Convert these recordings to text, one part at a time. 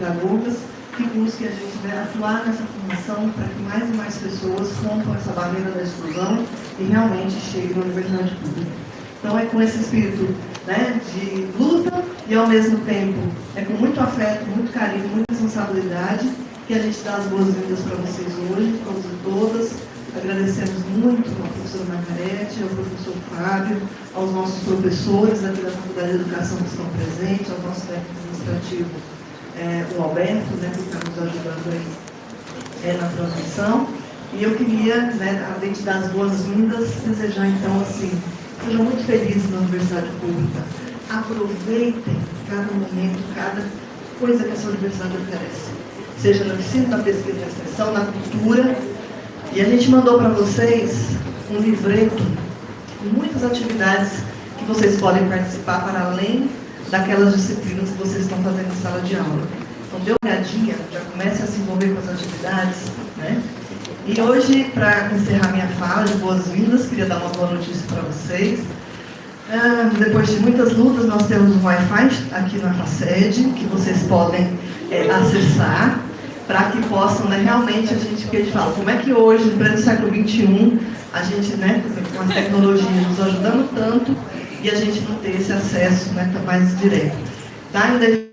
pedagogas que busquem a gente, né, atuar nessa formação para que mais e mais pessoas rompam essa barreira da exclusão e realmente cheguem na universidade pública. Então é com esse espírito, né, de luta e ao mesmo tempo é com muito afeto, muito carinho, muita responsabilidade que a gente dá as boas-vindas para vocês hoje, todos e todas. Agradecemos muito ao professor Margarete, ao professor Fábio, aos nossos professores aqui da Faculdade de Educação que estão presentes, ao nosso técnico administrativo, o Alberto, né, que está nos ajudando aí na transmissão. E eu queria, né, além de dar as boas-vindas, desejar então assim, sejam muito felizes na universidade pública. Aproveitem cada momento, cada coisa que essa universidade oferece. Seja no ensino, na pesquisa, na extensão, na cultura. E a gente mandou para vocês um livreto com muitas atividades que vocês podem participar para além daquelas disciplinas que vocês estão fazendo na sala de aula. Então dê uma olhadinha, já comece a se envolver com as atividades, né? E hoje, para encerrar minha fala de boas-vindas, queria dar uma boa notícia para vocês. Depois de muitas lutas, nós temos um Wi-Fi aqui na FACED, que vocês podem acessar, para que possam, né, realmente, a gente fala, como é que hoje, em pleno século XXI, a gente, né, com as tecnologias nos ajudando tanto, e a gente não ter esse acesso, né, mais direto. Tá? Ainda em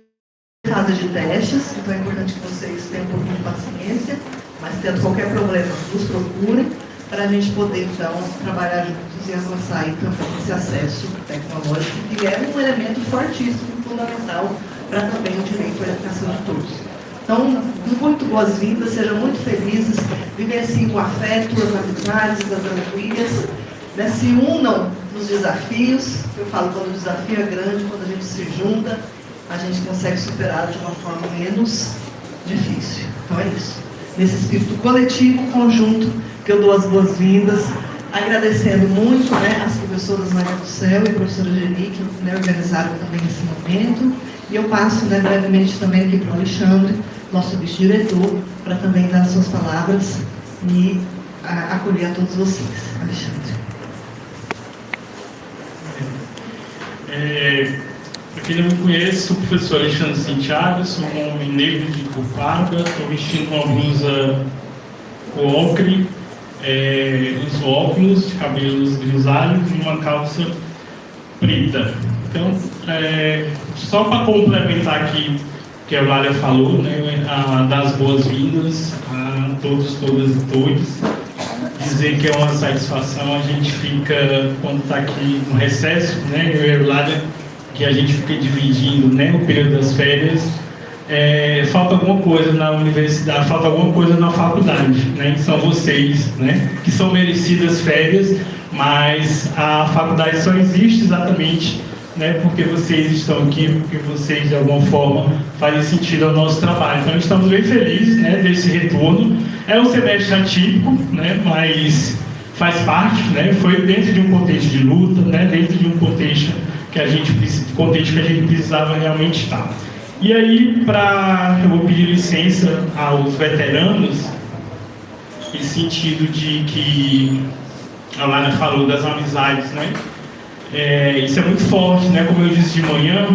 fase de testes, então é importante que vocês tenham um pouquinho de paciência, mas tendo qualquer problema, nos procurem, para a gente poder, então, trabalhar juntos e avançar aí também esse acesso tecnológico, que é um elemento fortíssimo, fundamental, para também o direito à educação de todos. Então, muito boas-vindas, sejam muito felizes, vivenciem o afeto, as amizades, as alegrias, né, se unam nos desafios. Eu falo, quando o desafio é grande, quando a gente se junta, a gente consegue superar de uma forma menos difícil. Então é isso. Nesse espírito coletivo, conjunto, que eu dou as boas-vindas, agradecendo muito, né, as professoras Maria do Céu e a professora Geni, que, né, organizaram também esse momento. E eu passo, né, brevemente também aqui para o Alexandre, nosso vice-diretor, para também dar suas palavras e acolher a todos vocês. Alexandre. Para quem não me conhece, sou o professor Alexandre Santiago, sou um homem negro de cor parda, estou vestindo uma blusa ocre, uns óculos de cabelos grisalhos e uma calça preta. Então, só para complementar aqui o que a Eulália falou, né, dar as boas-vindas a todos, todas e todos, dizer que é uma satisfação, a gente fica, quando está aqui no recesso, né, eu e a Eulália, que a gente fica dividindo, né, o período das férias, falta alguma coisa na universidade, falta alguma coisa na faculdade, né, que são vocês, né, que são merecidas férias, mas a faculdade só existe exatamente, né, porque vocês estão aqui, porque vocês de alguma forma fazem sentido ao nosso trabalho. Então estamos bem felizes, né, desse retorno. É um semestre atípico, né, mas faz parte, né, foi dentro de um contexto de luta, né, dentro de um contexto que a gente precisava realmente estar. E aí, eu vou pedir licença aos veteranos, em sentido de que a Lara falou das amizades, né? Isso é muito forte, né? Como eu disse de manhã,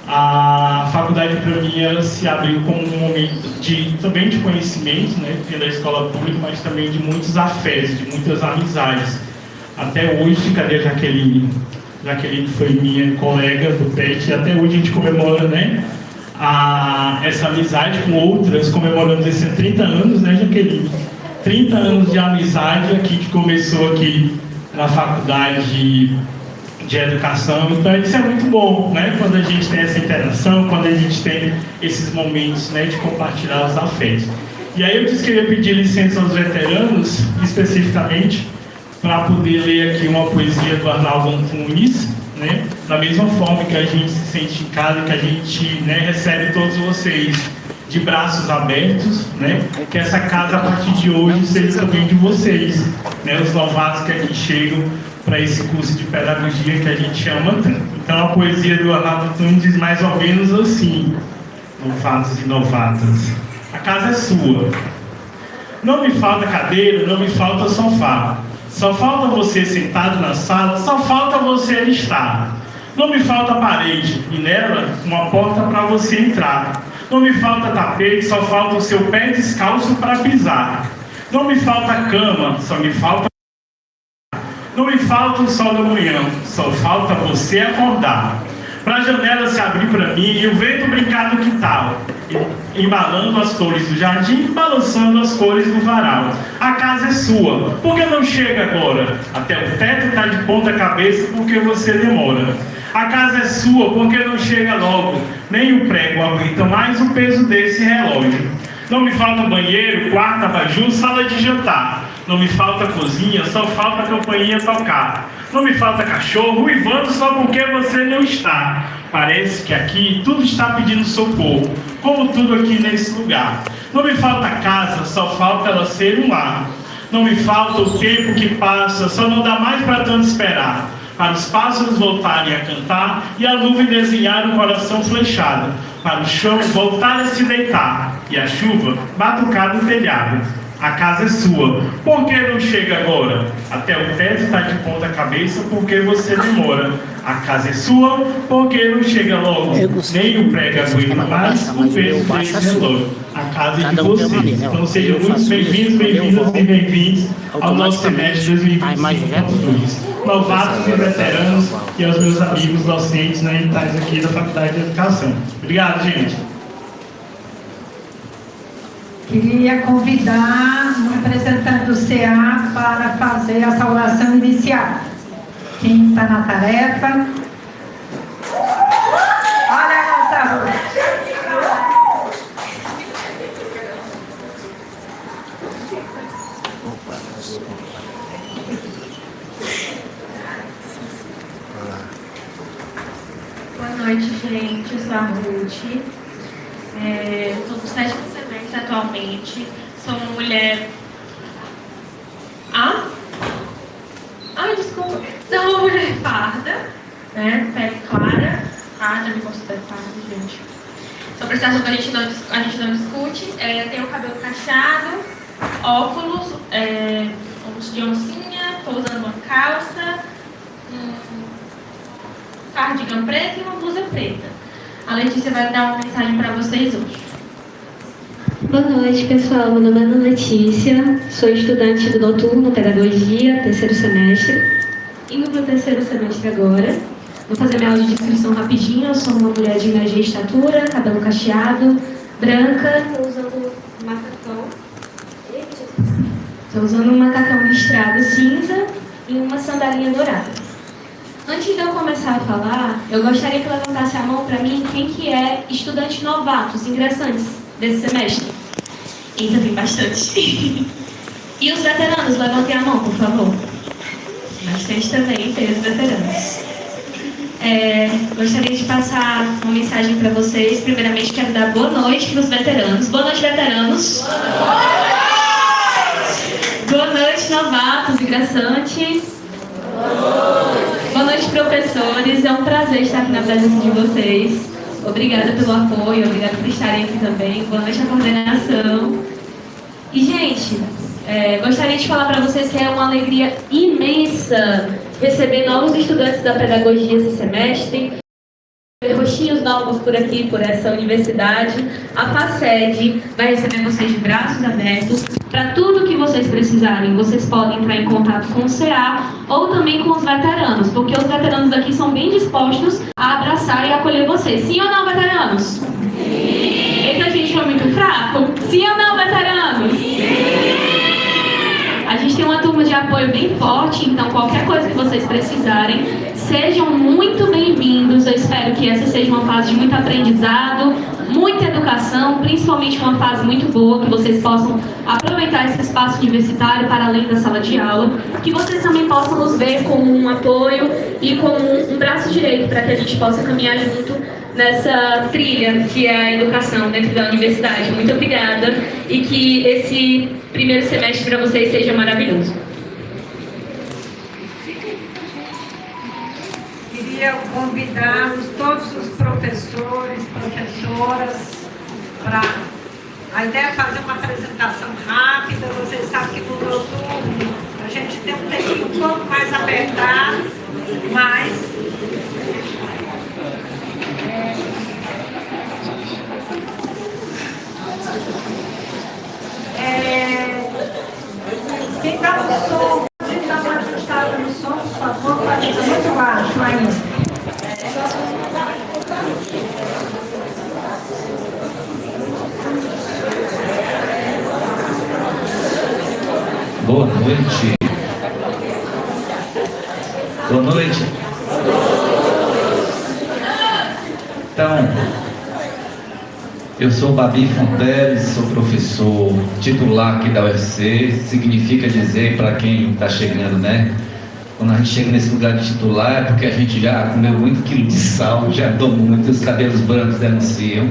a faculdade para mim ela se abriu como um momento também de conhecimento, né? Pela escola pública, mas também de muitos afetos, de muitas amizades. Até hoje, cadê a Jaqueline? Jaqueline foi minha colega do PET, e até hoje a gente comemora, né, essa amizade com outras, comemorando esses 30 anos, né, Jaqueline? 30 anos de amizade aqui, que começou aqui na faculdade de educação. Então isso é muito bom, né, quando a gente tem essa interação, quando a gente tem esses momentos, né, de compartilhar os afetos. E aí eu disse que eu ia pedir licença aos veteranos, especificamente, para poder ler aqui uma poesia do Arnaldo Antunes, né, da mesma forma que a gente se sente em casa, que a gente, né, recebe todos vocês de braços abertos, né, que essa casa a partir de hoje seja também de vocês, né, os novatos que aqui chegam para esse curso de pedagogia que a gente ama tanto. Então a poesia do Arnaldo Antunes diz mais ou menos assim: novatos e novatas, a casa é sua, não me falta cadeira, não me falta sofá, só falta você sentado na sala, só falta você estar. Não me falta parede, e nela uma porta para você entrar. Não me falta tapete, só falta o seu pé descalço para pisar. Não me falta cama, só me falta. Não me falta o sol da manhã, só falta você acordar. Para a janela se abrir para mim e o vento brincar no quintal, embalando as flores do jardim, balançando as cores do varal. A casa é sua, por que não chega agora? Até o teto está de ponta cabeça, porque você demora. A casa é sua, por que não chega logo? Nem o prego aguenta mais o peso desse relógio. Não me falta banheiro, quarto, abajur, sala de jantar. Não me falta cozinha, só falta a campainha tocar. Não me falta cachorro uivando só porque você não está. Parece que aqui tudo está pedindo socorro, como tudo aqui nesse lugar. Não me falta casa, só falta ela ser um lar. Não me falta o tempo que passa, só não dá mais para tanto esperar. Para os pássaros voltarem a cantar e a nuvem desenhar um coração flechado. Para o chão voltar a se deitar e a chuva batucar no telhado. A casa é sua, por que não chega agora? Até o teto está de ponta cabeça, porque você demora. A casa é sua, por que não chega logo? Nem o prego aguenta mais o peso desse relógio. A casa é de vocês. Então sejam muito bem-vindos, bem-vindas e bem-vindos ao nosso semestre 2025. Novatos e veteranos e aos meus amigos docentes tais aqui da Faculdade de Educação. Obrigado, gente. Queria convidar o representante do CA para fazer a saudação inicial. Quem está na tarefa? Olha a nossa rua. Boa noite, gente. Eu sou a Ruth. Estou no 7º semestre atualmente. Sou uma mulher. Desculpa. Sou uma mulher parda, né? Pele clara. Já me considero parda, gente. Sou prestadora, a gente não discute. Tenho o cabelo cacheado, óculos, óculos de oncinha, estou usando uma calça, cardigan preto e uma blusa preta. A Letícia vai dar uma mensagem para vocês hoje. Boa noite, pessoal. Meu nome é Ana Letícia, sou estudante do noturno Pedagogia, 3º semestre. Indo para o 3º semestre agora. Vou fazer minha aula de descrição rapidinho. Eu sou uma mulher de média estatura, cabelo cacheado, branca. Estou usando um macacão. Estou usando um macacão listrado cinza e uma sandalinha dourada. Antes de eu começar a falar, eu gostaria que levantasse a mão para mim quem que é estudante novatos, ingressantes desse semestre. Eita, tem bastante. E os veteranos, levantem a mão, por favor. Bastante também, tem os veteranos. Gostaria de passar uma mensagem para vocês. Primeiramente, quero dar boa noite para os veteranos. Boa noite, veteranos. Boa noite, novatos, ingressantes. Boa noite, professores. É um prazer estar aqui na presença de vocês. Obrigada pelo apoio, obrigada por estarem aqui também. Boa noite à coordenação. E, gente, gostaria de falar para vocês que é uma alegria imensa receber novos estudantes da pedagogia esse semestre. Rostinhos novos por aqui, por essa universidade. A FACED vai receber vocês de braços abertos. Para tudo que vocês precisarem, vocês podem entrar em contato com o CA ou também com os veteranos, porque os veteranos daqui são bem dispostos a abraçar e acolher vocês. Sim ou não, veteranos? Sim! Eita, a gente foi muito fraco? Sim ou não, veteranos? Sim! A gente tem uma turma de apoio bem forte, então qualquer coisa que vocês precisarem, sejam muito bem-vindos. Eu espero que essa seja uma fase de muito aprendizado, muita educação, principalmente uma fase muito boa, que vocês possam aproveitar esse espaço universitário para além da sala de aula, que vocês também possam nos ver como um apoio e como um braço direito para que a gente possa caminhar junto nessa trilha que é a educação dentro da universidade. Muito obrigada e que esse primeiro semestre para vocês seja maravilhoso. Queria convidar todos os professores, professoras, para... A ideia é fazer uma apresentação rápida. Vocês sabem que no noturno a gente tem um tempinho um pouco mais apertado, mas... Boa noite. Boa noite. Então, eu sou Babi Fonteles, sou professor titular aqui da UFC. Significa dizer, para quem está chegando, né? Quando a gente chega nesse lugar de titular é porque a gente já comeu muito quilo de sal, já andou muito, os cabelos brancos denunciam.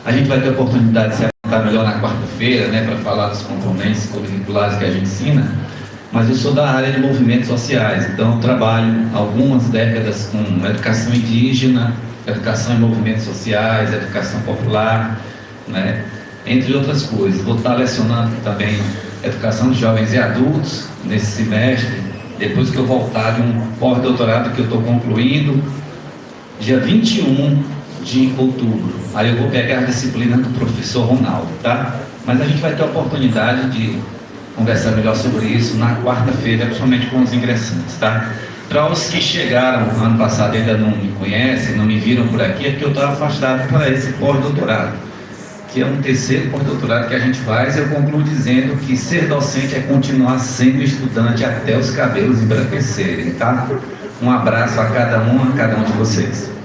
A gente vai ter a oportunidade de se apresentar melhor na quarta-feira, né, para falar dos componentes curriculares que a gente ensina. Mas eu sou da área de movimentos sociais, então eu trabalho algumas décadas com educação indígena, educação em movimentos sociais, educação popular, né, entre outras coisas. Vou estar lecionando também educação de jovens e adultos nesse semestre, depois que eu voltar de um pós-doutorado que eu estou concluindo, dia 21 de outubro. Aí eu vou pegar a disciplina do professor Ronaldo, tá? Mas a gente vai ter a oportunidade de conversar melhor sobre isso na quarta-feira, principalmente com os ingressantes, tá? Para os que chegaram ano passado e ainda não me conhecem, não me viram por aqui, é porque eu estou afastado para esse pós-doutorado, que é um terceiro pós-doutorado que a gente faz. Eu concluo dizendo que ser docente é continuar sendo estudante até os cabelos embranquecerem, tá? Um abraço a cada um de vocês.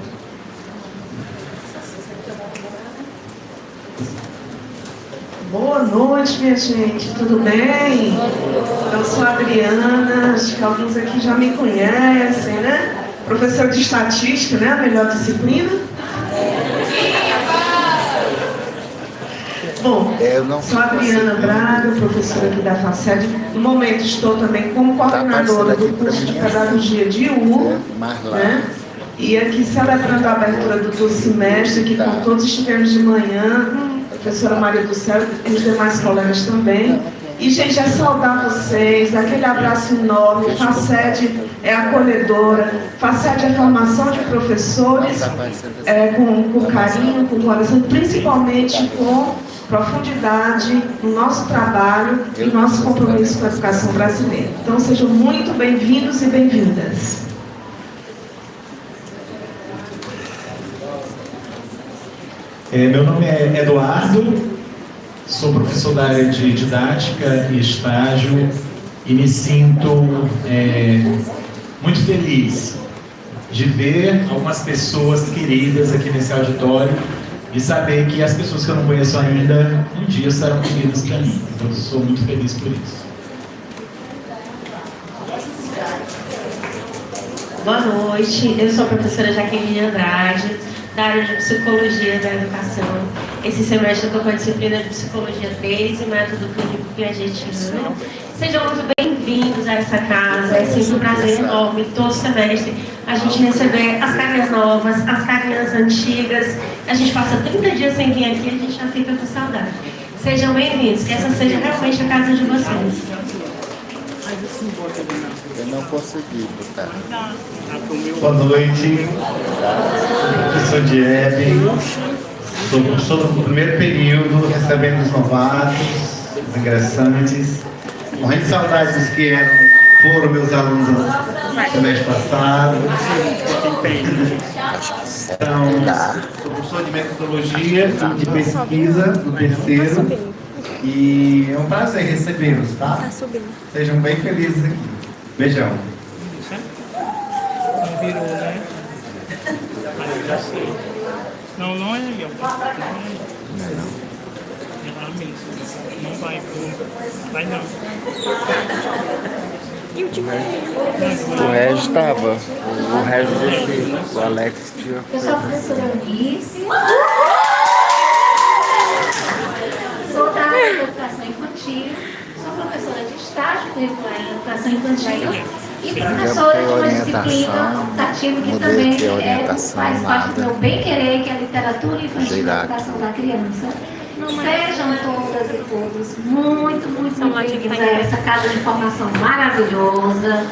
Boa noite, minha gente, tudo bem? Eu sou a Adriana, acho que alguns aqui já me conhecem, né? Professora de estatística, né? A melhor disciplina. Bom, sou a Adriana Braga, professora aqui da FACED. No momento estou também como coordenadora do curso de Pedagogia de UU, né? E aqui celebrando a abertura do semestre, aqui com todos estivemos de manhã, a professora Maria do Céu e os demais colegas também. E, gente, é saudar vocês, aquele abraço enorme. FACED é acolhedora, FACED é formação de professores com carinho, com coração, principalmente com profundidade no nosso trabalho e nosso compromisso com a educação brasileira. Então, sejam muito bem-vindos e bem-vindas. Meu nome é Eduardo, sou professor da área de didática e estágio e me sinto muito feliz de ver algumas pessoas queridas aqui nesse auditório e saber que as pessoas que eu não conheço ainda, um dia serão queridas para mim. Então, eu sou muito feliz por isso. Boa noite, eu sou a professora Jaqueline Andrade, da área de Psicologia da Educação. Esse semestre eu estou com a disciplina de Psicologia 3 e Método Clínico Piagetiano. Sejam muito bem-vindos a essa casa, é sempre um prazer enorme, todo semestre, a gente receber as carinhas novas, as carinhas antigas. A gente passa 30 dias sem vir aqui e a gente já fica com saudade. Sejam bem-vindos, que essa seja realmente a casa de vocês. Eu não consegui botar. Boa noite, sou professor Diego, sou professor do primeiro período, recebendo os novatos, os ingressantes, morrendo de saudade dos que foram meus alunos no semestre passado. Então, sou professor de metodologia e de pesquisa do terceiro. E é um prazer recebê-los, tá? Sejam bem felizes aqui. Beijão. Não virou, né? Mas já sei. Não, não é aí, ó. Não é aí. É lá mesmo. Não vai, vai não. O Regis estava. O Regis desceu. O Alex tinha. Eu sou a professora Eunice. Sou da área de educação infantil. Sou professora de estágio curricular em educação infantil e professora de uma disciplina optativa que também faz parte do meu bem-querer, que é a literatura infantil e a educação da criança. Sejam todas e todos muito bem-vindos a essa casa de formação maravilhosa.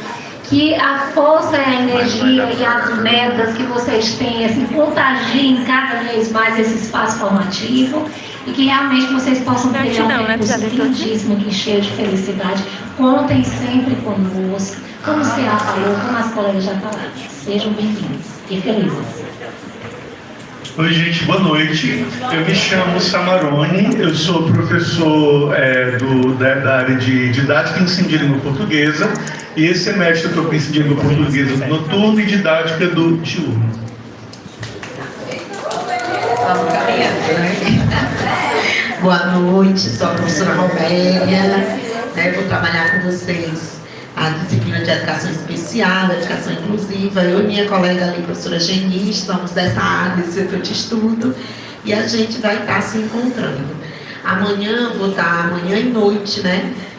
Que a força, a energia e as metas que vocês têm, assim, contagiem cada vez mais esse espaço formativo e que realmente vocês possam ter um percurso lindíssimo aqui, cheio de felicidade. Contem sempre conosco, como o Ceará falou, como as colegas já falaram. Sejam bem-vindos e felizes. Oi, gente, boa noite. Eu me chamo Samarone, eu sou professor da área de didática e ensino de língua portuguesa, e esse semestre eu estou com ensino de língua portuguesa do noturno e didática do diurno. Boa noite, sou a professora Romélia, vou trabalhar com vocês a disciplina de educação especial, educação inclusiva. Eu e minha colega ali, professora Geni, estamos dessa área, desse setor de estudo, e a gente vai estar se encontrando. Amanhã, vou estar amanhã e noite,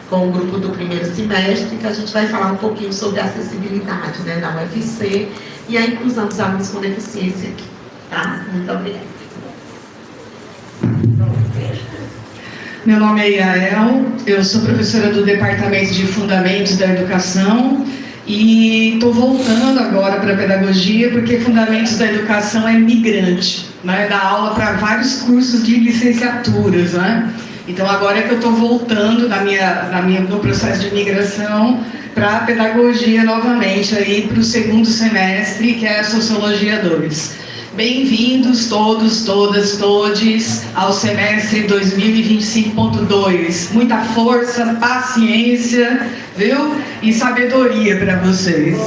com o grupo do primeiro semestre, que a gente vai falar um pouquinho sobre a acessibilidade, da UFC e a inclusão dos alunos com deficiência aqui, tá? Muito obrigada. Meu nome é Yael, eu sou professora do Departamento de Fundamentos da Educação e estou voltando agora para a pedagogia porque Fundamentos da Educação é migrante, dá aula para vários cursos de licenciaturas, Então agora é que eu estou voltando no processo de migração para a pedagogia novamente aí para o segundo semestre, que é a Sociologia 2. Bem-vindos todos, todas, todes ao semestre 2025.2. Muita força, paciência, viu? E sabedoria para vocês.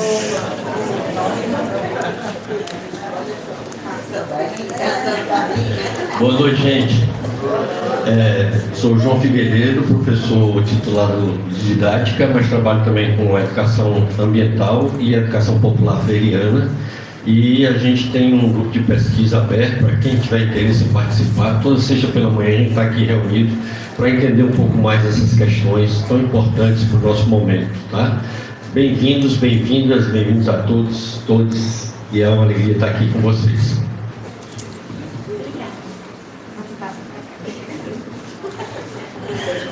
Boa noite, gente. Sou João Figueiredo, professor titulado de didática, mas trabalho também com educação ambiental e educação popular freiriana. E a gente tem um grupo de pesquisa aberto para quem tiver interesse em participar. Toda sexta pela manhã a gente está aqui reunido para entender um pouco mais dessas questões tão importantes para o nosso momento, tá? Bem-vindos, bem-vindas, bem-vindos a todos, todas, e é uma alegria estar aqui com vocês.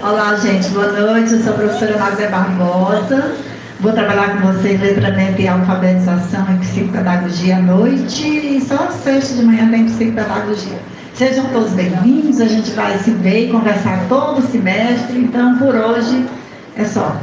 Olá, gente, boa noite. Eu sou a professora Mazé Barbosa. Vou trabalhar com vocês letramento e alfabetização e psicopedagogia à noite, e só sexta de manhã tem psicopedagogia. Sejam todos bem-vindos, a gente vai se ver e conversar todo o semestre, então por hoje é só.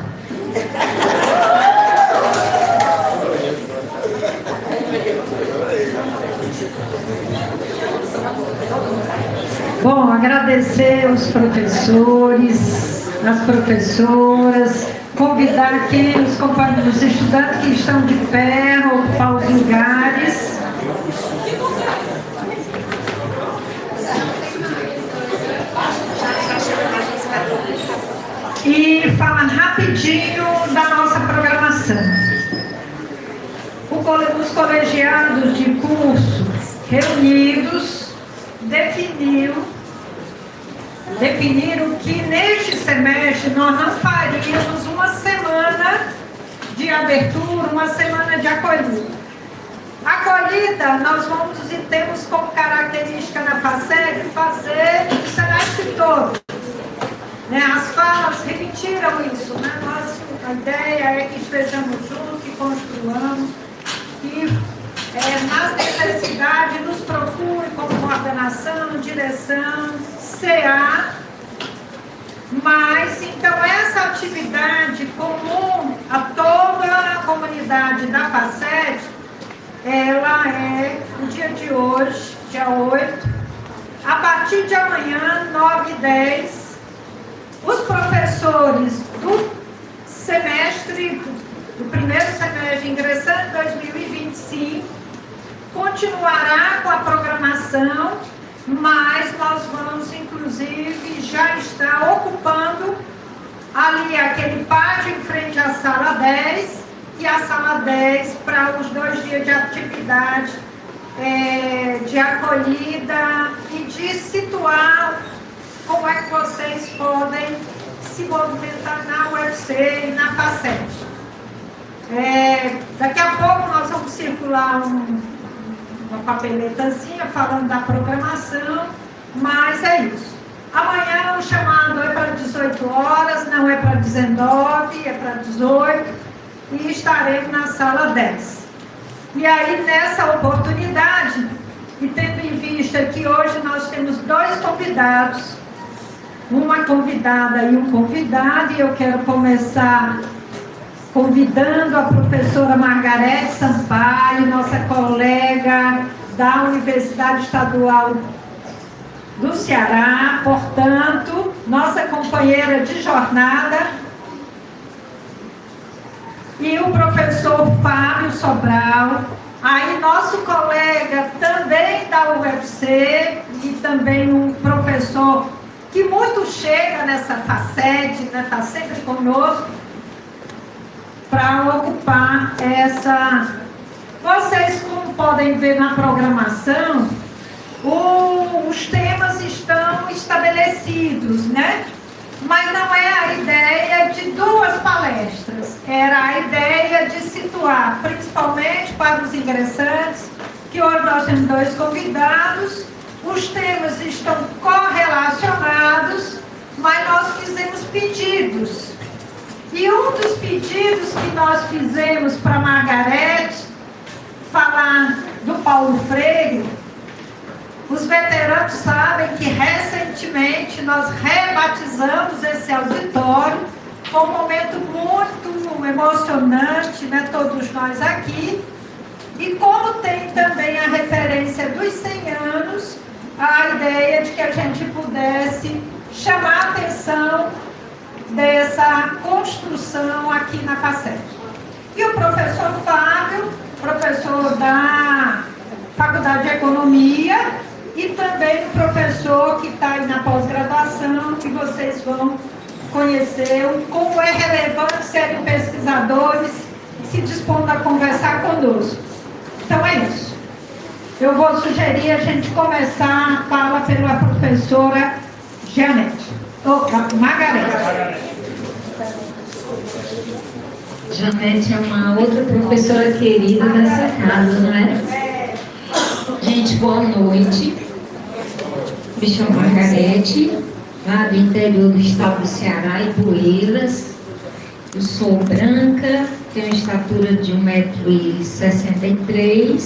Bom, agradecer aos professores, às professoras, convidar aqui os companheiros, os estudantes que estão de pé, ocupar os lugares. E falar rapidinho da nossa programação. Os colegiados de curso reunidos definiram que neste semestre nós não faríamos uma semana de abertura, uma semana de acolhida. Acolhida, nós vamos e temos como característica na FACEG fazer o semestre todo. As falas repetiram isso, a ideia é que estejamos juntos, que construamos, que nas necessidades nos procure como coordenação, direção, CA, mas então essa atividade comum a toda a comunidade da FACEG, ela é o dia de hoje, dia 8, a partir de amanhã, 9 e 10, os professores do semestre, do primeiro semestre ingressando em 2025, continuará com a programação, mas nós vamos, inclusive, já estar ocupando ali aquele pátio em frente à sala 10 e a sala 10 para os 2 dias de atividade de acolhida e de situar como é que vocês podem se movimentar na UFC e na FACEG. Daqui a pouco nós vamos circular uma papeletazinha falando da programação, mas é isso. Amanhã o chamado é para 18 horas, não é para 19, é para 18, e estaremos na sala 10. E aí, nessa oportunidade, e tendo em vista que hoje nós temos 2 convidados, uma convidada e um convidado, e eu quero começar convidando a professora Margarete Sampaio, nossa colega da Universidade Estadual do Ceará, portanto, nossa companheira de jornada, e o professor Fábio Sobral, aí nosso colega também da UFC e também um professor que muito chega nessa facete, né, está sempre conosco, para ocupar essa... Vocês, como podem ver na programação, os temas estão estabelecidos, né? Mas não é a ideia de 2 palestras, era a ideia de situar, principalmente para os ingressantes, que hoje nós temos 2 convidados, os temas estão correlacionados, mas nós fizemos pedidos. E um dos pedidos que nós fizemos para a Margarete falar do Paulo Freire, os veteranos sabem que recentemente nós rebatizamos esse auditório, foi um momento muito emocionante, né, todos nós aqui, e como tem também a referência dos 100 anos, a ideia de que a gente pudesse chamar a atenção dessa construção aqui na FACET. E o professor Fábio, professor da Faculdade de Economia, e também o professor que está aí na pós-graduação, que vocês vão conhecer como é relevante serem pesquisadores se dispondo a conversar conosco. Então é isso. Eu vou sugerir a gente começar a fala pela professora Margarete. Janete é uma outra professora querida dessa casa, não é? Gente, boa noite. Me chamo Margarete, lá do interior do estado do Ceará, Ipueiras. Eu sou branca, tenho estatura de 1,63 m.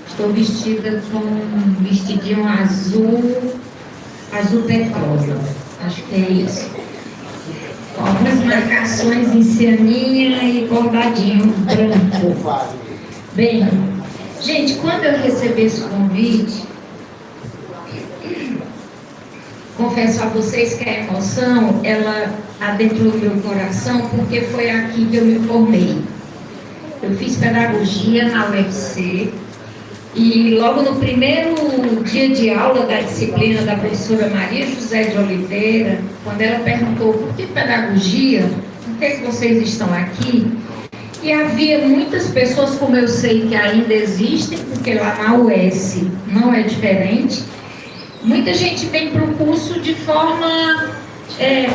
Estou vestida com um vestidinho azul petróleo. Acho que é isso. Com algumas marcações em cianinha e bordadinho branco. Bem, gente, quando eu recebi esse convite, confesso a vocês que a emoção, ela adentrou meu coração, porque foi aqui que eu me formei. Eu fiz pedagogia na UFC, e logo no primeiro dia de aula da disciplina da professora Maria José de Oliveira, quando ela perguntou por que pedagogia, por que vocês estão aqui? E havia muitas pessoas, como eu sei que ainda existem, porque lá na UES não é diferente, muita gente vem para o curso de forma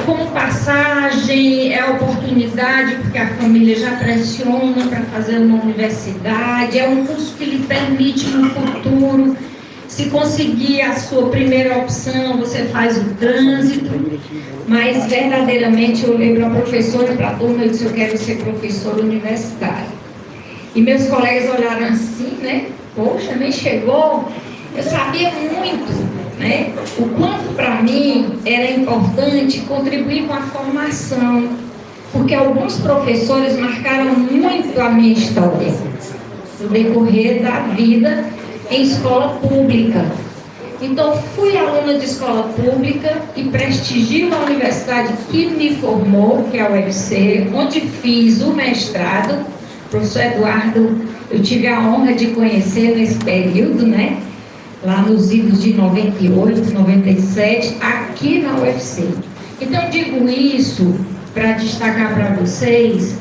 como passagem, é oportunidade, porque a família já pressiona para fazer uma universidade, é um curso que lhe permite no futuro, se conseguir a sua primeira opção, você faz o trânsito, mas verdadeiramente eu olhei para a professora e para a turma e disse, eu quero ser professora universitária. E meus colegas olharam assim, né? Poxa, nem chegou. Eu sabia muito, né, o quanto para mim era importante contribuir com a formação, porque alguns professores marcaram muito a minha história no decorrer da vida em escola pública. Então fui aluna de escola pública e prestigio a universidade que me formou, que é a UFC, onde fiz o mestrado. O professor Eduardo, eu tive a honra de conhecer nesse período, né? Lá nos idos de 98, 97, aqui na UFC. Então, digo isso para destacar para vocês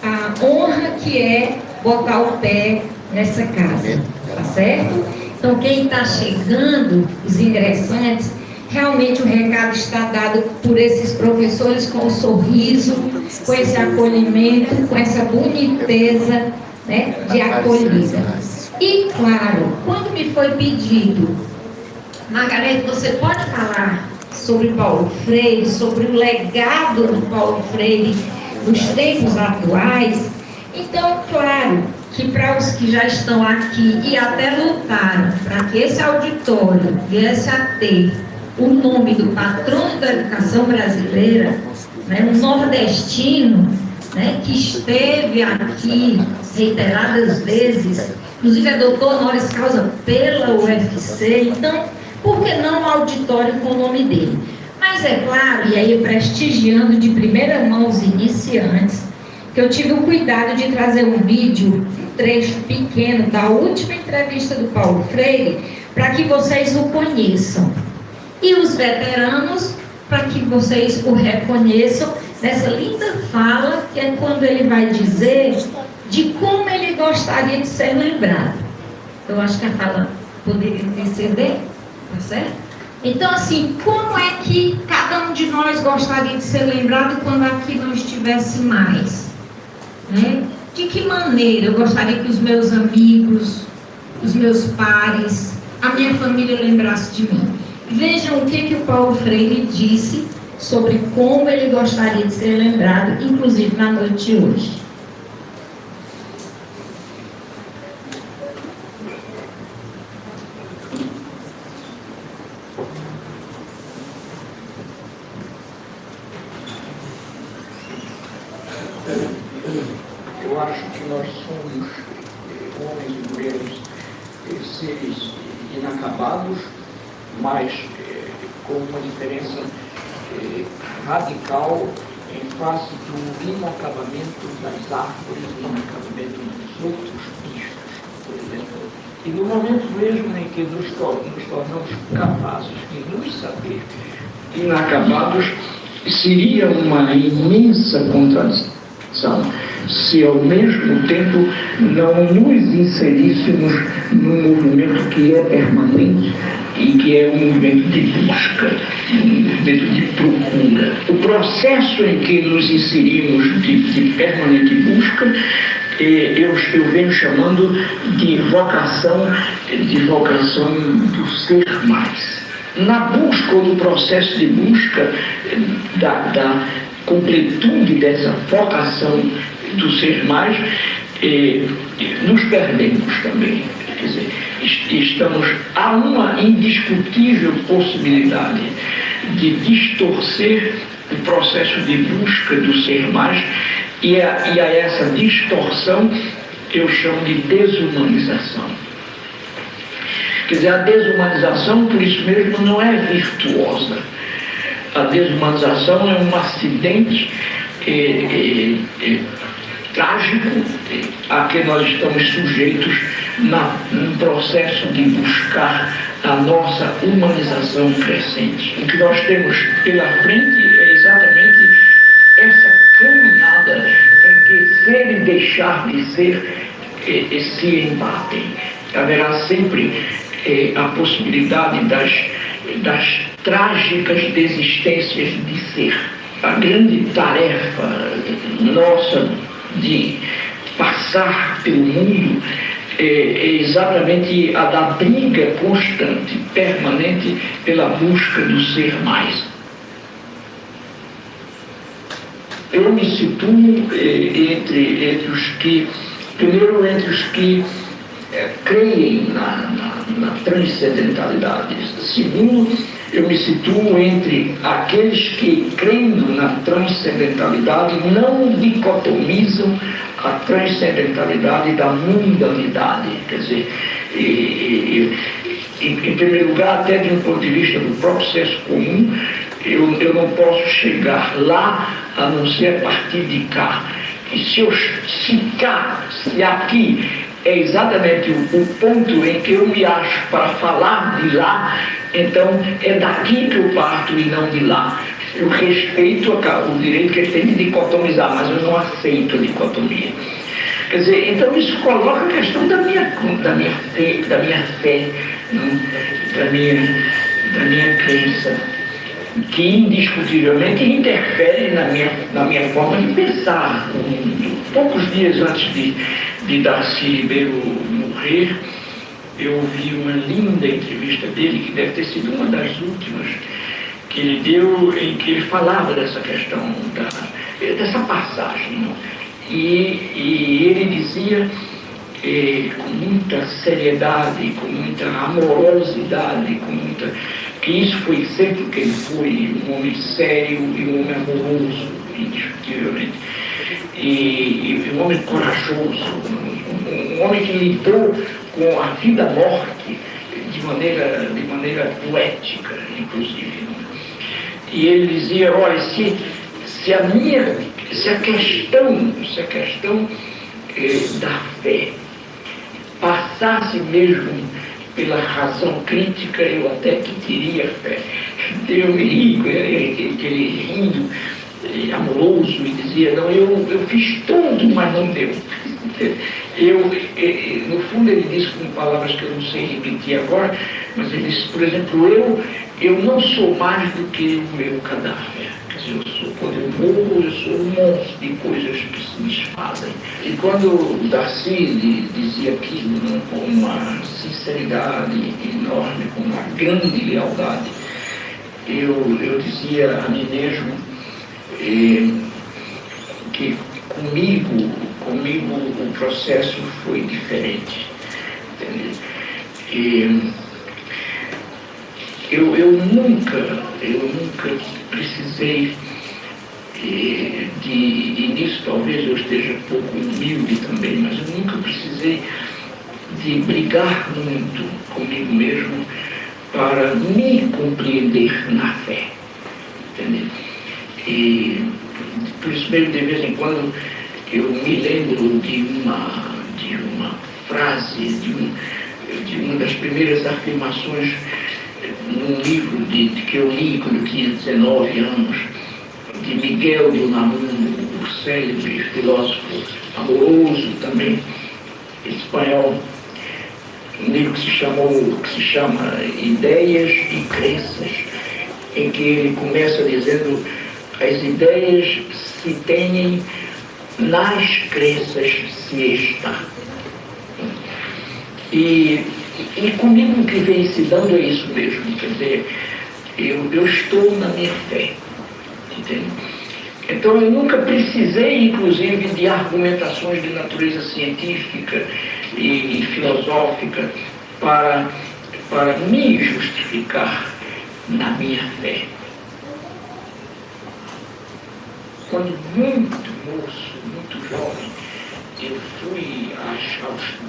a honra que é botar o pé nessa casa, tá certo? Então, quem está chegando, os ingressantes, realmente o recado está dado por esses professores com o sorriso, com esse acolhimento, com essa boniteza, né, de acolhida. E, claro, quando me foi pedido, Margarete, você pode falar sobre Paulo Freire, sobre o legado do Paulo Freire nos tempos atuais? Então, claro, que para os que já estão aqui e até lutaram para que esse auditório viesse a ter o nome do patrono da educação brasileira, né, um nordestino, né, que esteve aqui reiteradas vezes inclusive é doutor honoris causa pela UFC, então, por que não um auditório com o nome dele? Mas é claro, e aí prestigiando de primeira mão os iniciantes, que eu tive o cuidado de trazer um vídeo, um trecho pequeno da última entrevista do Paulo Freire, para que vocês o conheçam. E os veteranos, para que vocês o reconheçam nessa linda fala, que é quando ele vai dizer de como ele gostaria de ser lembrado. Eu acho que a fala poderia anteceder, tá certo? Então, assim, como é que cada um de nós gostaria de ser lembrado quando aqui não estivesse mais? Né? De que maneira eu gostaria que os meus amigos, os meus pares, a minha família lembrasse de mim? Vejam o que o Paulo Freire disse sobre como ele gostaria de ser lembrado, inclusive na noite de hoje. Eu acho que nós somos homens e mulheres, seres inacabados, mas com uma diferença radical em face do inacabamento das árvores e inacabamento dos outros bichos, por exemplo. E no momento mesmo em que nos tornamos capazes de nos saber inacabados, seria uma imensa contradição se ao mesmo tempo não nos inseríssemos num movimento que é permanente e que é um movimento de busca, um movimento de procura. O processo em que nos inserimos de permanente busca, eu venho chamando de vocação do ser mais. Na busca ou no processo de busca da completude dessa vocação do ser mais, nos perdemos também. Quer dizer, há uma indiscutível possibilidade de distorcer o processo de busca do ser mais, e a essa distorção eu chamo de desumanização. Quer dizer, a desumanização, por isso mesmo, não é virtuosa. A desumanização é um acidente trágico a que nós estamos sujeitos num processo de buscar a nossa humanização crescente. O que nós temos pela frente é exatamente essa caminhada em que ser e deixar de ser se embatem. Haverá sempre a possibilidade das trágicas desistências de ser. A grande tarefa nossa de passar pelo mundo é exatamente a da briga constante, permanente, pela busca do ser mais. Eu me situo entre os que, primeiro, entre os que creem na transcendentalidade. Segundo, eu me situo entre aqueles que, crendo na transcendentalidade, não dicotomizam a transcendentalidade da mundanidade. Quer dizer, em primeiro lugar, até de um ponto de vista do próprio senso comum, eu não posso chegar lá a não ser a partir de cá. E se aqui é exatamente o ponto em que eu me acho para falar de lá, então é daqui que eu parto e não de lá. Eu respeito o direito que ele tem de dicotomizar, mas eu não aceito a dicotomia. Quer dizer, então isso coloca a questão da minha fé, da minha crença, que indiscutivelmente interfere na minha forma de pensar o mundo. Poucos dias antes de Darcy Ribeiro morrer, eu ouvi uma linda entrevista dele, que deve ter sido uma das últimas que ele deu, em que ele falava dessa questão, dessa passagem. E ele dizia, com muita seriedade, com muita amorosidade, que isso foi sempre o que ele foi, um homem sério e um homem amoroso, indiscutivelmente. E um homem corajoso, um um homem que lidou com a vida-morte de maneira poética, inclusive. E ele dizia, olha, se a questão da fé passasse mesmo pela razão crítica, eu até que teria fé. Eu me ri, aquele rindo amoroso, e dizia, não, eu fiz tudo, mas não deu. No fundo ele disse com palavras que eu não sei repetir agora, mas ele disse, por exemplo, eu não sou mais do que o meu cadáver. Quer dizer, quando eu morro, eu sou um monte de coisas que se desfazem. E quando o Darcy dizia aquilo com uma sinceridade enorme, com uma grande lealdade, eu dizia a mim mesmo que comigo o processo foi diferente. Eu nunca precisei e nisso talvez eu esteja um pouco humilde também, mas eu nunca precisei de brigar muito comigo mesmo para me compreender na fé. Entendeu? E por isso mesmo, de vez em quando, eu me lembro de uma frase, de uma das primeiras afirmações num livro que eu li quando eu tinha 19 anos, de Miguel de Unamuno, o célebre filósofo amoroso também, espanhol, um livro que se chama Ideias e Crenças, em que ele começa dizendo: as ideias se têm, nas crenças se está. E comigo o que vem se dando é isso mesmo, quer dizer, eu estou na minha fé, entende? Então eu nunca precisei, inclusive, de argumentações de natureza científica e filosófica para me justificar na minha fé. Quando muito moço, muito jovem, eu fui aos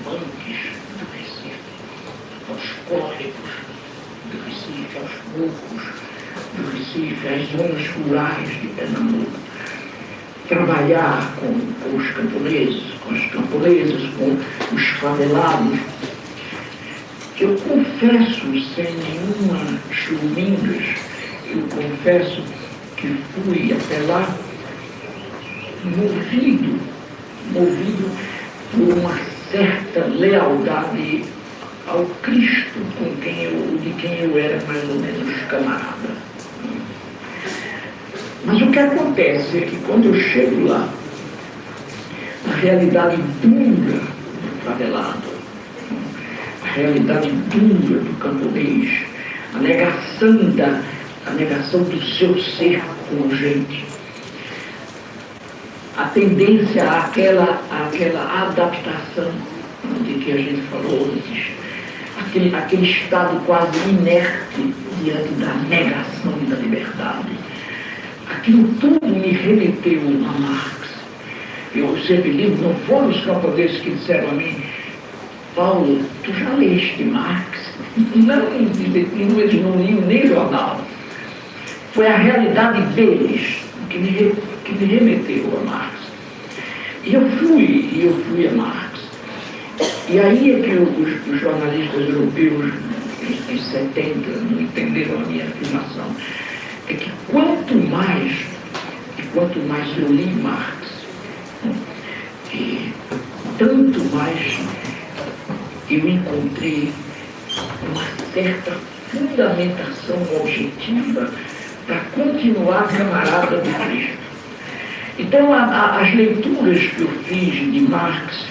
mangues do Recife, aos córregos do Recife, aos burros do Recife, às zonas rurais de Pernambuco, trabalhar com os camponeses, com as camponesas, com os favelados. Eu confesso, sem nenhuma chumingas, eu confesso que fui até lá movido por uma certa lealdade ao Cristo de quem eu era mais ou menos camarada. Mas o que acontece é que quando eu chego lá, a realidade dura do favelado, a realidade dura do camponês, a negação do seu ser como gente, a tendência àquela adaptação de que a gente falou antes, aquele estado quase inerte diante da negação da liberdade. Aquilo tudo me remeteu a Marx. Eu sempre digo, não foram os camponeses que disseram a mim: Paulo, tu já leste Marx? Não, eles não liam nem jornal. Foi a realidade deles que me remeteu a Marx. E eu fui a Marx. E aí é que os jornalistas europeus, em 70, não entenderam a minha afirmação. É que quanto mais eu li Marx, tanto mais eu encontrei uma certa fundamentação objetiva para continuar camarada do Cristo. Então, as leituras que eu fiz de Marx,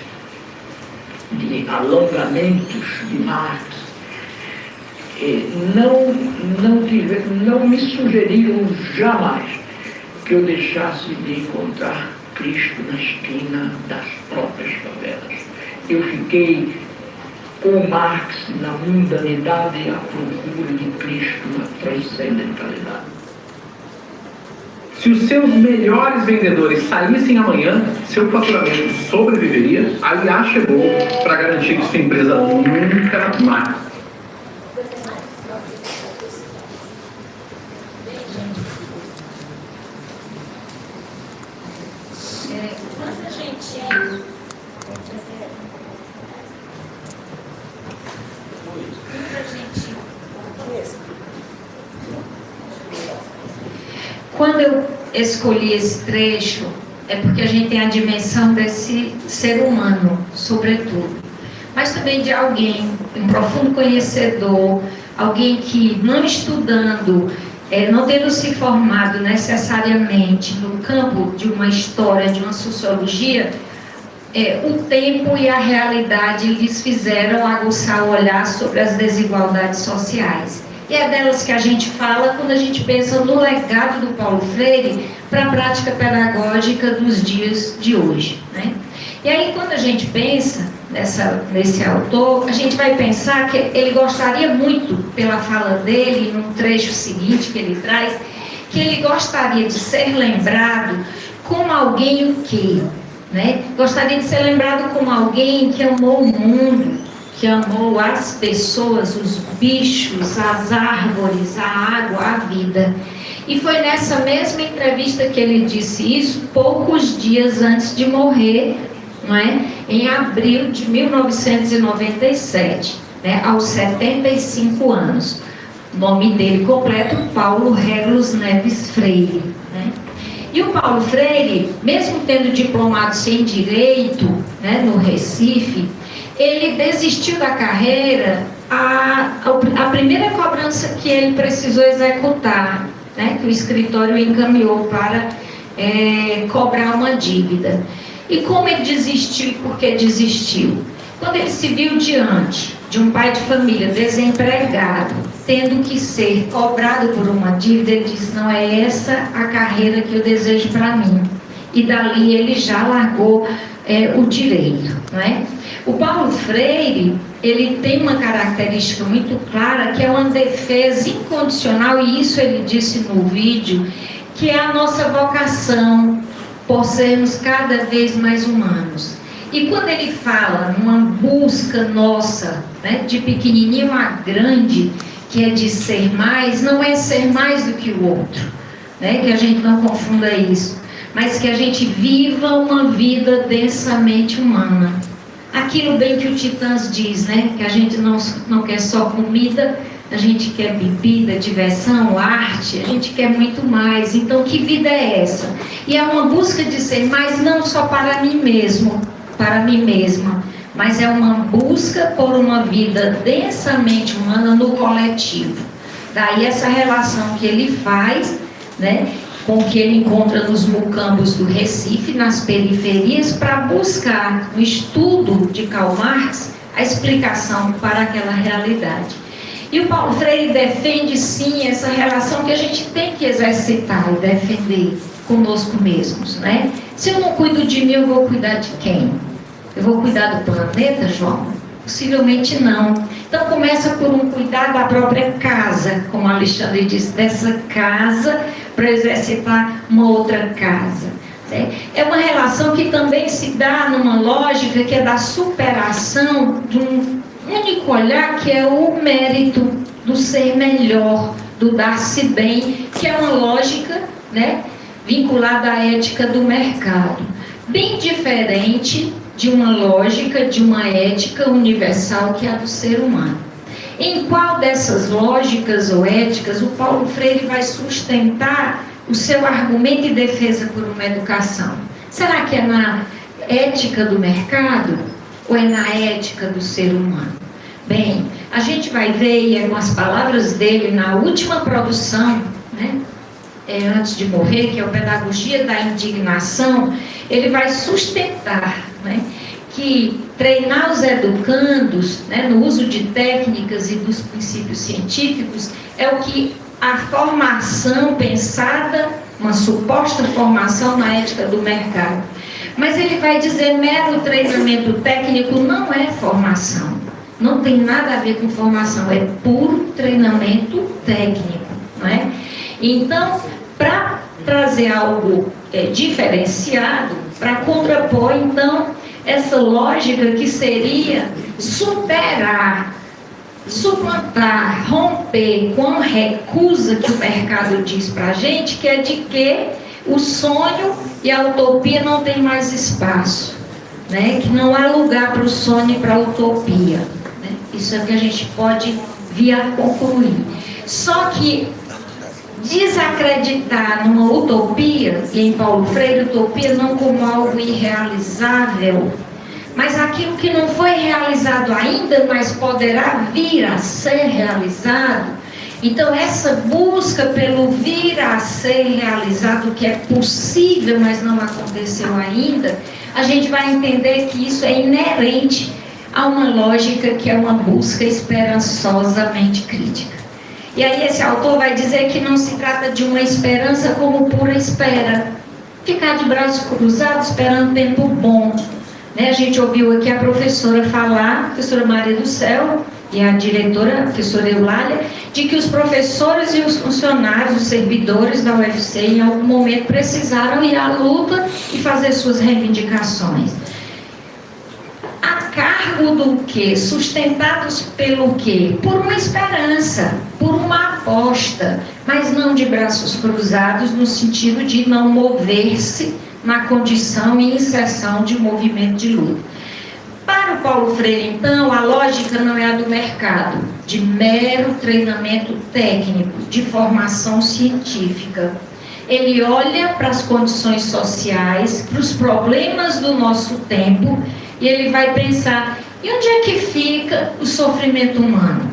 de alongamentos de Marx, não me sugeriram jamais que eu deixasse de encontrar Cristo na esquina das próprias favelas. Eu fiquei com Marx na mundanidade à procura de Cristo na transcendentalidade. Se os seus melhores vendedores saíssem amanhã, seu faturamento sobreviveria? A IA chegou para garantir que sua empresa nunca mais. Quando eu escolhi esse trecho, é porque a gente tem a dimensão desse ser humano, sobretudo, mas também de alguém, um profundo conhecedor, alguém que, não estudando, não tendo se formado necessariamente no campo de uma história, de uma sociologia, o tempo e a realidade lhes fizeram aguçar o olhar sobre as desigualdades sociais. E é delas que a gente fala quando a gente pensa no legado do Paulo Freire para a prática pedagógica dos dias de hoje, né? E aí, quando a gente pensa nesse autor, a gente vai pensar que ele gostaria muito, pela fala dele, num trecho seguinte que ele traz, que ele gostaria de ser lembrado como alguém o quê? Né? Gostaria de ser lembrado como alguém que amou o mundo, que amou as pessoas, os bichos, as árvores, a água, a vida. E foi nessa mesma entrevista que ele disse isso, poucos dias antes de morrer, não é? Em abril de 1997, né? Aos 75 anos. O nome dele completo, Paulo Regulus Neves Freire, né? E o Paulo Freire, mesmo tendo diplomado-se em Direito, né, no Recife, ele desistiu da carreira a primeira cobrança que ele precisou executar, né, que o escritório encaminhou para cobrar uma dívida. E como ele desistiu e por que desistiu? Quando ele se viu diante de um pai de família desempregado, tendo que ser cobrado por uma dívida, ele disse, não é essa a carreira que eu desejo para mim. E dali ele já largou o direito, não é? O Paulo Freire, ele tem uma característica muito clara, que é uma defesa incondicional, e isso ele disse no vídeo, que é a nossa vocação por sermos cada vez mais humanos. E quando ele fala numa busca nossa, né, de pequenininho a grande, que é de ser mais, não é ser mais do que o outro, né, que a gente não confunda isso, mas que a gente viva uma vida densamente humana. Aquilo bem que o Titãs diz, né, que a gente não quer só comida, a gente quer bebida, diversão, arte, a gente quer muito mais. Então, que vida é essa? E é uma busca de ser mais, não só para mim mesmo, para mim mesma, mas é uma busca por uma vida densamente humana no coletivo. Daí essa relação que ele faz, né, com o que ele encontra nos mucambos do Recife, nas periferias, para buscar no estudo de Karl Marx a explicação para aquela realidade. E o Paulo Freire defende sim essa relação que a gente tem que exercitar e defender conosco mesmos, né? Se eu não cuido de mim, eu vou cuidar de quem? Eu vou cuidar do planeta, João? Possivelmente não. Então começa por um cuidar da própria casa, como Alexandre disse, dessa casa para exercitar uma outra casa. Né? É uma relação que também se dá numa lógica que é da superação de um único olhar, que é o mérito do ser melhor, do dar-se bem, que é uma lógica, né, vinculada à ética do mercado. Bem diferente de uma lógica, de uma ética universal que é a do ser humano. Em qual dessas lógicas ou éticas o Paulo Freire vai sustentar o seu argumento e defesa por uma educação? Será que é na ética do mercado ou é na ética do ser humano? Bem, a gente vai ver, e com as palavras dele na última produção, né, antes de morrer, que é o Pedagogia da Indignação, ele vai sustentar, né, que treinar os educandos, né, no uso de técnicas e dos princípios científicos é o que a formação pensada, uma suposta formação na ética do mercado. Mas ele vai dizer, mero treinamento técnico não é formação, não tem nada a ver com formação, é puro treinamento técnico, não é? Então, para fazer algo diferenciado para contrapor, então, essa lógica que seria superar, suplantar, romper com a recusa que o mercado diz para a gente, que é de que o sonho e a utopia não tem mais espaço, né? Que não há lugar para o sonho e para a utopia, né? Isso é o que a gente pode vir a concluir. Só que desacreditar numa utopia, e em Paulo Freire, utopia não como algo irrealizável, mas aquilo que não foi realizado ainda, mas poderá vir a ser realizado. Então, essa busca pelo vir a ser realizado, que é possível, mas não aconteceu ainda, a gente vai entender que isso é inerente a uma lógica que é uma busca esperançosamente crítica. E aí esse autor vai dizer que não se trata de uma esperança como pura espera, ficar de braços cruzados esperando tempo bom. Né? A gente ouviu aqui a professora falar, a professora Maria do Céu, e a diretora, a professora Eulália, de que os professores e os funcionários, os servidores da UFC, em algum momento precisaram ir à luta e fazer suas reivindicações. A cargo do quê? Sustentados pelo quê? Por uma esperança, por uma aposta, mas não de braços cruzados, no sentido de não mover-se na condição e inserção de movimento de luta. Para o Paulo Freire, então, a lógica não é a do mercado, de mero treinamento técnico, de formação científica. Ele olha para as condições sociais, para os problemas do nosso tempo, e ele vai pensar, e onde é que fica o sofrimento humano?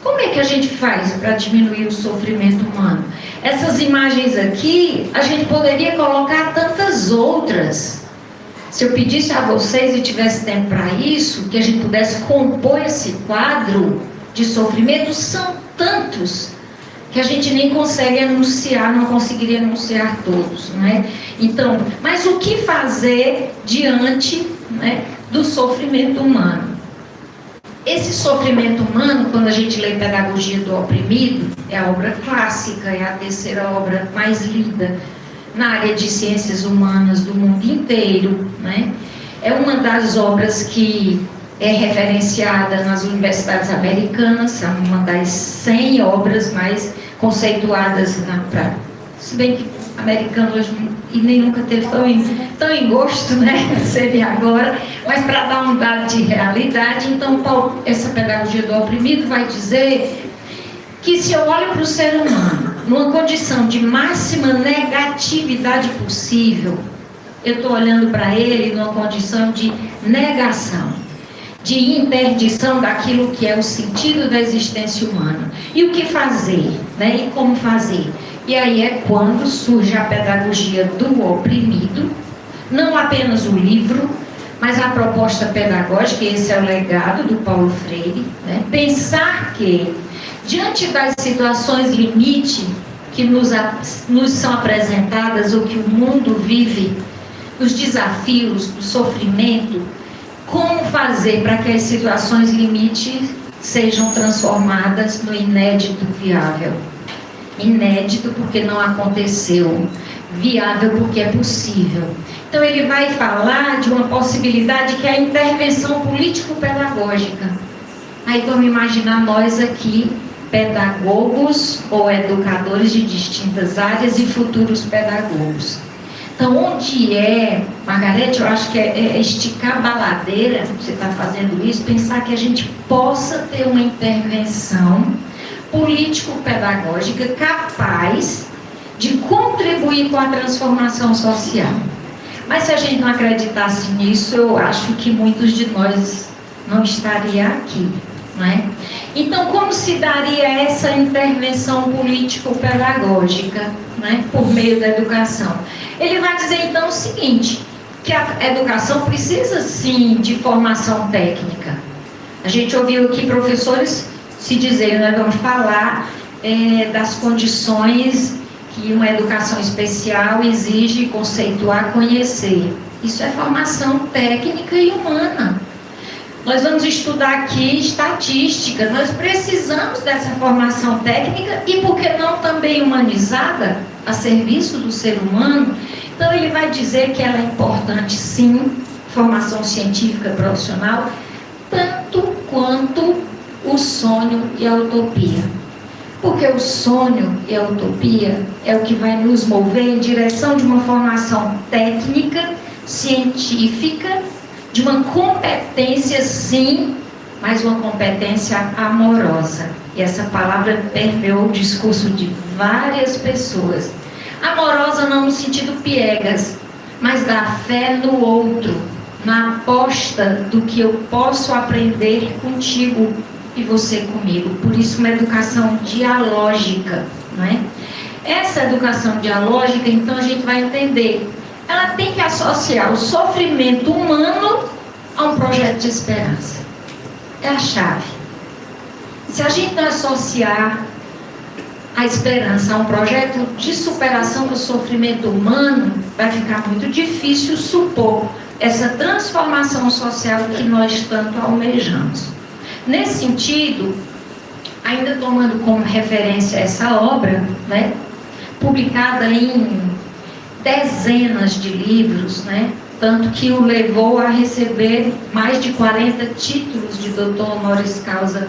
Como é que a gente faz para diminuir o sofrimento humano? Essas imagens aqui, a gente poderia colocar tantas outras. Se eu pedisse a vocês e tivesse tempo para isso, que a gente pudesse compor esse quadro de sofrimento, são tantos que a gente nem consegue anunciar, não conseguiria anunciar todos, né? Então, mas o que fazer diante, né, do sofrimento humano? Esse sofrimento humano, quando a gente lê Pedagogia do Oprimido, é a obra clássica, é a terceira obra mais lida na área de ciências humanas do mundo inteiro, né? É uma das obras que é referenciada nas universidades americanas, é uma das 100 obras mais conceituadas se bem que americano hoje e nem nunca teve tão em gosto, né? Seria agora, mas para dar um dado de realidade, então Paulo, essa Pedagogia do Oprimido vai dizer que se eu olho para o ser humano numa condição de máxima negatividade possível, eu estou olhando para ele numa condição de negação, de interdição daquilo que é o sentido da existência humana. E o que fazer, né? E como fazer? E aí é quando surge a Pedagogia do Oprimido, não apenas o livro, mas a proposta pedagógica, esse é o legado do Paulo Freire, né? Pensar que diante das situações limite que nos são apresentadas, ou que o mundo vive, os desafios, o sofrimento, como fazer para que as situações limite sejam transformadas no inédito viável? Inédito porque não aconteceu, viável porque é possível. Então ele vai falar de uma possibilidade que é a intervenção político-pedagógica. Aí vamos imaginar nós aqui, pedagogos ou educadores de distintas áreas e futuros pedagogos. Então, onde Margarete, eu acho que é esticar a baladeira, você está fazendo isso, pensar que a gente possa ter uma intervenção político-pedagógica capaz de contribuir com a transformação social. Mas se a gente não acreditasse nisso, eu acho que muitos de nós não estariam aqui. Né? Então, como se daria essa intervenção político-pedagógica, né, por meio da educação? Ele vai dizer então o seguinte, que a educação precisa sim de formação técnica. A gente ouviu aqui professores se dizerem, nós vamos falar das condições que uma educação especial exige conceituar, conhecer. Isso é formação técnica e humana. Nós vamos estudar aqui estatística, nós precisamos dessa formação técnica e, por que não, também humanizada, a serviço do ser humano. Então, ele vai dizer que ela é importante, sim, formação científica profissional, tanto quanto o sonho e a utopia. Porque o sonho e a utopia é o que vai nos mover em direção de uma formação técnica, científica, de uma competência, sim, mas uma competência amorosa. E essa palavra permeou o discurso de várias pessoas. Amorosa não no sentido piegas, mas da fé no outro, na aposta do que eu posso aprender contigo e você comigo. Por isso, uma educação dialógica, não é? Essa educação dialógica, então, a gente vai entender, ela tem que associar o sofrimento humano a um projeto de esperança. É a chave. Se a gente não associar a esperança a um projeto de superação do sofrimento humano, vai ficar muito difícil supor essa transformação social que nós tanto almejamos. Nesse sentido, ainda tomando como referência essa obra, né, publicada em dezenas de livros, né, tanto que o levou a receber mais de 40 títulos de doutor honoris causa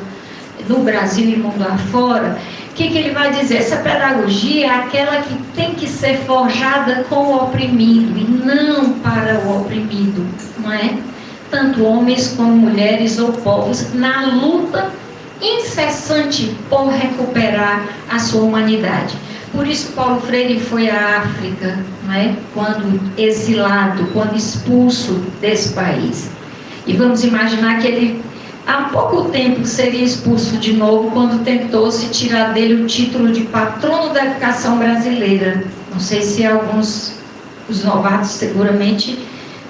no Brasil e mundo afora. O que ele vai dizer? Essa pedagogia é aquela que tem que ser forjada com o oprimido e não para o oprimido, não é? Tanto homens como mulheres ou povos, na luta incessante por recuperar a sua humanidade. Por isso Paulo Freire foi à África, não é? Quando exilado, quando expulso desse país. E vamos imaginar que ele, há pouco tempo, seria expulso de novo quando tentou-se tirar dele o título de patrono da educação brasileira. Não sei se alguns, os novatos seguramente,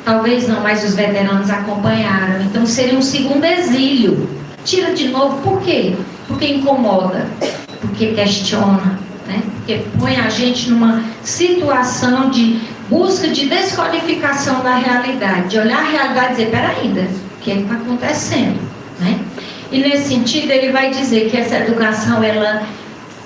talvez não, mas os veteranos acompanharam. Então seria um segundo exílio. Tira de novo, por quê? Porque incomoda, porque questiona, né? Porque põe a gente numa situação de busca de descodificação da realidade, de olhar a realidade e dizer, peraí, o que está acontecendo? Né? E nesse sentido ele vai dizer que essa educação ela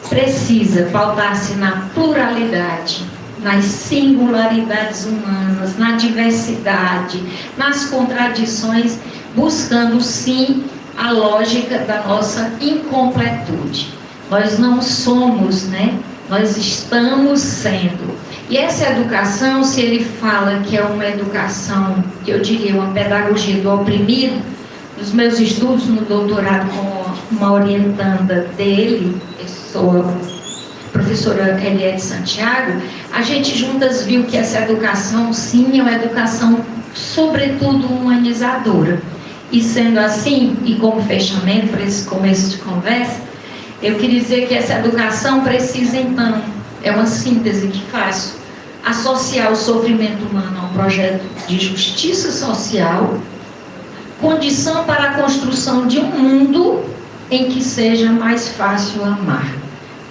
precisa pautar-se na pluralidade, nas singularidades humanas, na diversidade, nas contradições, buscando sim a lógica da nossa incompletude. Nós não somos, né? Nós estamos sendo. E essa educação, se ele fala que é uma educação, que eu diria uma pedagogia do oprimido, nos meus estudos no doutorado com uma orientanda dele, eu sou a professora Eliette Santiago, a gente juntas viu que essa educação, sim, é uma educação sobretudo humanizadora. E sendo assim, e como fechamento para esse começo de conversa, eu queria dizer que essa educação precisa, então, é uma síntese que faço, associar o sofrimento humano a um projeto de justiça social, condição para a construção de um mundo em que seja mais fácil amar.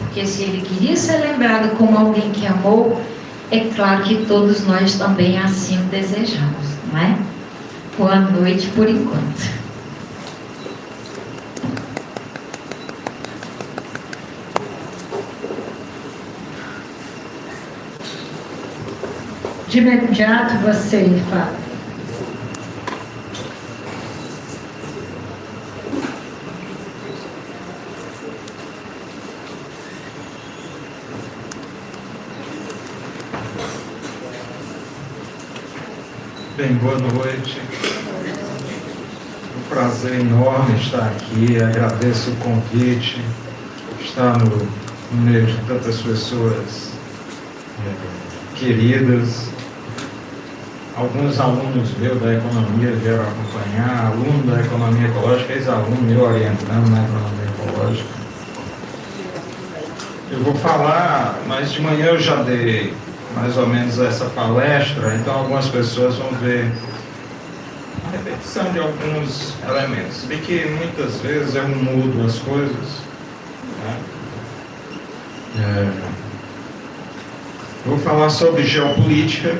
Porque se ele queria ser lembrado como alguém que amou, é claro que todos nós também assim o desejamos, não é? Boa noite por enquanto. De imediato você fala. Bem, boa noite. Um prazer enorme estar aqui. Agradeço o convite, estar no meio de tantas pessoas queridas. Alguns alunos meus da economia vieram acompanhar, aluno da economia ecológica, ex-aluno meu orientando na economia ecológica. Eu vou falar, mas de manhã eu já dei mais ou menos essa palestra, então algumas pessoas vão ver a repetição de alguns elementos. Se bem que muitas vezes eu mudo as coisas, né? Vou falar sobre geopolítica.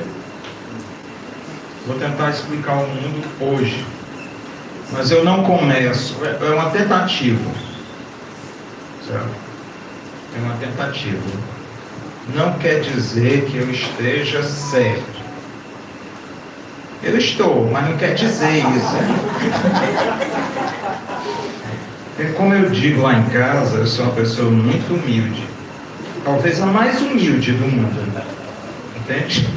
Vou tentar explicar o mundo hoje. Mas eu não começo, é uma tentativa, certo? É uma tentativa. Não quer dizer que eu esteja certo. Eu estou, mas não quer dizer isso. Porque, como eu digo lá em casa, eu sou uma pessoa muito humilde. Talvez a mais humilde do mundo. Entende?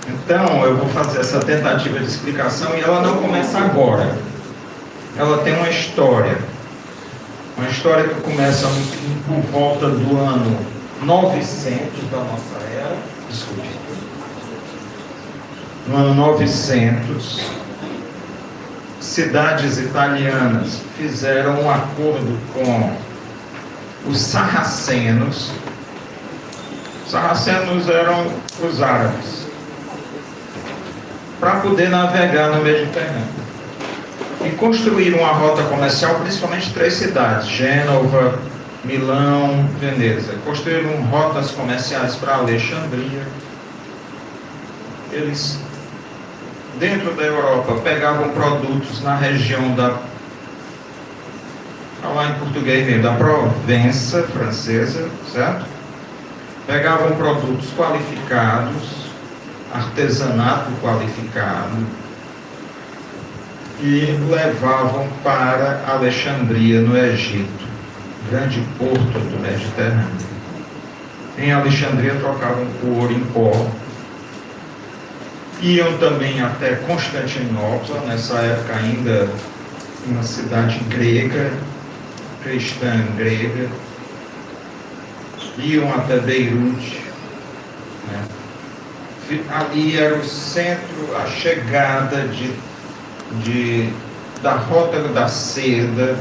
Então, eu vou fazer essa tentativa de explicação e ela não começa agora. Ela tem uma história. Uma história que começa por volta do ano 900 da nossa era. Desculpe. No ano 900, cidades italianas fizeram um acordo com os sarracenos. Os sarracenos eram os árabes, para poder navegar no Mediterrâneo. E construíram uma rota comercial, principalmente 3 cidades, Gênova, Milão, Veneza. Construíram rotas comerciais para Alexandria. Eles, dentro da Europa, pegavam produtos na região da, falar em português mesmo, da Provença francesa, certo? Pegavam produtos qualificados, artesanato qualificado, e levavam para Alexandria, no Egito, grande porto do Mediterrâneo. Em Alexandria trocavam por ouro em pó. Iam também até Constantinopla, nessa época ainda uma cidade grega, cristã grega. Iam até Beirute, né? Ali era o centro, a chegada da rota da seda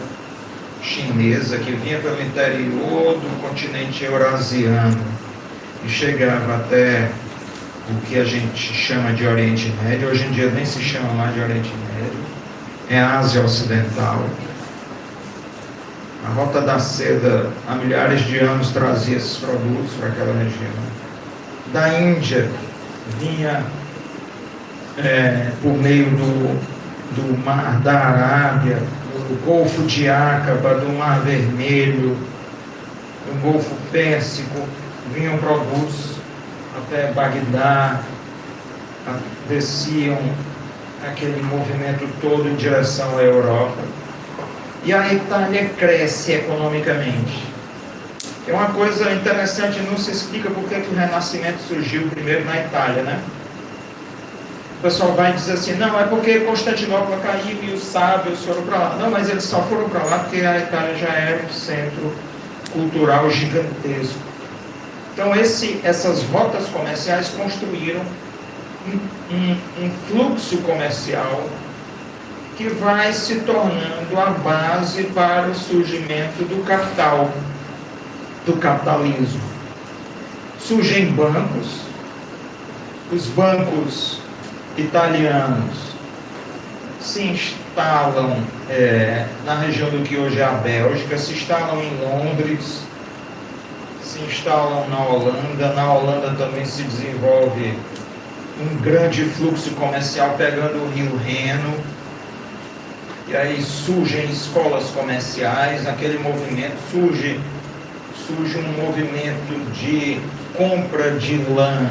chinesa, que vinha pelo interior do continente eurasiano e chegava até o que a gente chama de Oriente Médio. Hoje em dia nem se chama mais de Oriente Médio, é a Ásia Ocidental. A rota da seda há milhares de anos trazia esses produtos para aquela região. Da Índia vinha por meio do Mar da Arábia, do Golfo de Áqaba, do Mar Vermelho, do Golfo Pérsico, vinham produtos até Bagdá, desciam aquele movimento todo em direção à Europa. E a Itália cresce economicamente. É uma coisa interessante, não se explica por que o Renascimento surgiu primeiro na Itália, né? O pessoal vai dizer assim, não, é porque Constantinopla caiu e os sábios foram para lá. Não, mas eles só foram para lá porque a Itália já era um centro cultural gigantesco. Então essas rotas comerciais construíram um fluxo comercial que vai se tornando a base para o surgimento do capital, do capitalismo. Surgem bancos, os bancos italianos se instalam na região do que hoje é a Bélgica, se instalam em Londres, se instalam na Holanda. Na Holanda também se desenvolve um grande fluxo comercial pegando o rio Reno, e aí surgem escolas comerciais. Naquele movimento surge um movimento de compra de lã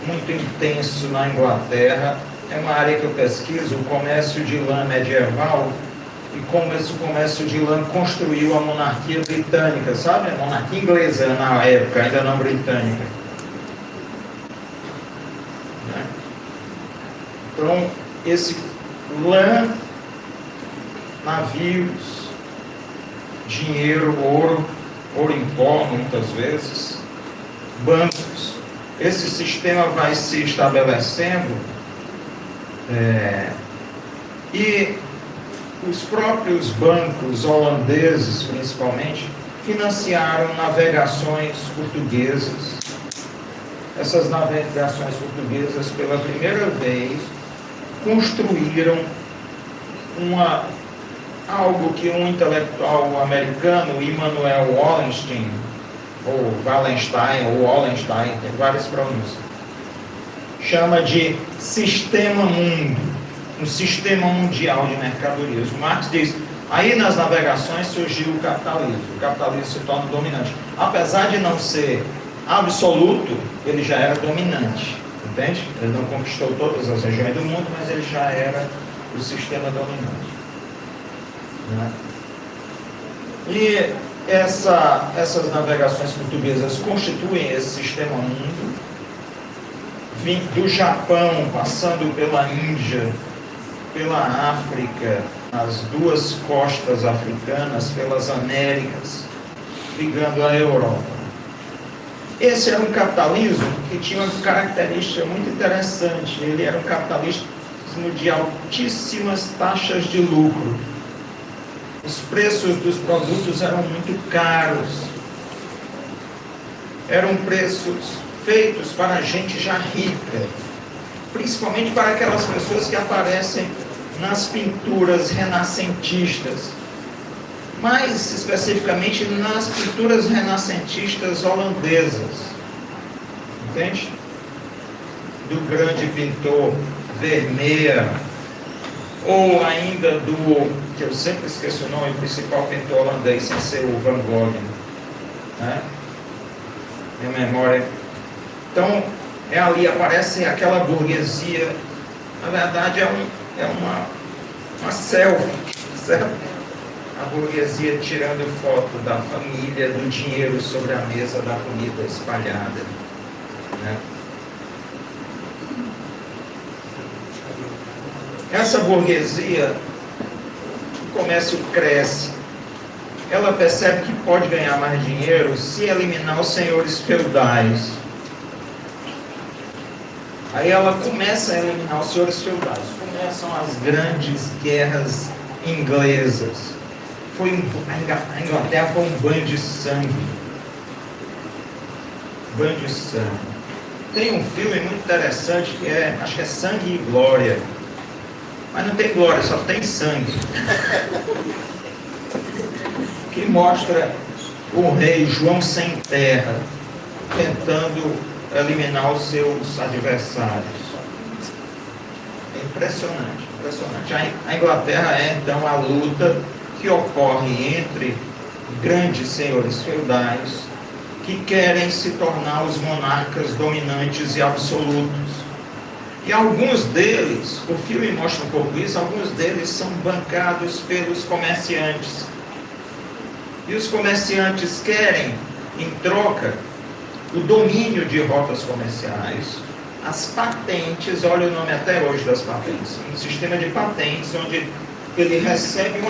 muito intenso na Inglaterra. É uma área que eu pesquiso, o comércio de lã medieval, e como esse comércio de lã construiu a monarquia britânica, sabe? A monarquia inglesa na época, ainda não britânica. Então, esse lã, navios, dinheiro, ouro em pó, muitas vezes, bancos. Esse sistema vai se estabelecendo e os próprios bancos holandeses, principalmente, financiaram navegações portuguesas. Essas navegações portuguesas, pela primeira vez, construíram algo que um intelectual americano, Immanuel Wallenstein, ou Wallenstein, tem várias pronúncias, chama de sistema mundo, um sistema mundial de mercadorias. O Marx diz, aí nas navegações surgiu o capitalismo se torna dominante. Apesar de não ser absoluto, ele já era dominante, entende? Ele não conquistou todas as regiões do mundo, mas ele já era o sistema dominante, né? E essas navegações portuguesas constituem esse sistema mundo, do Japão, passando pela Índia, pela África, as duas costas africanas, pelas Américas, ligando à Europa. Esse era um capitalismo que tinha uma característica muito interessante. Ele era um capitalismo de altíssimas taxas de lucro. Os preços dos produtos eram muito caros. Eram preços feitos para gente já rica, principalmente para aquelas pessoas que aparecem nas pinturas renascentistas, mais especificamente nas pinturas renascentistas holandesas, entende? Do grande pintor Vermeer, ou ainda do, que eu sempre esqueço o nome, o principal pintor holandês, sem ser o Van Gogh, né? Minha memória. Então, ali aparece aquela burguesia, na verdade é uma selfie, certo? A burguesia tirando foto da família, do dinheiro sobre a mesa, da comida espalhada, né? Essa burguesia, o comércio cresce, ela percebe que pode ganhar mais dinheiro se eliminar os senhores feudais. Aí ela começa a eliminar os senhores feudais, começam as grandes guerras inglesas. A Inglaterra foi um banho de sangue. Banho de sangue. Tem um filme muito interessante que acho que é Sangue e Glória. Mas não tem glória, só tem sangue. Que mostra o rei João sem terra tentando eliminar os seus adversários. É impressionante, impressionante. A Inglaterra é então a luta que ocorre entre grandes senhores feudais que querem se tornar os monarcas dominantes e absolutos. E alguns deles, o filme mostra um pouco isso, alguns deles são bancados pelos comerciantes. E os comerciantes querem, em troca, o domínio de rotas comerciais, as patentes, olha o nome até hoje das patentes, um sistema de patentes, onde ele recebe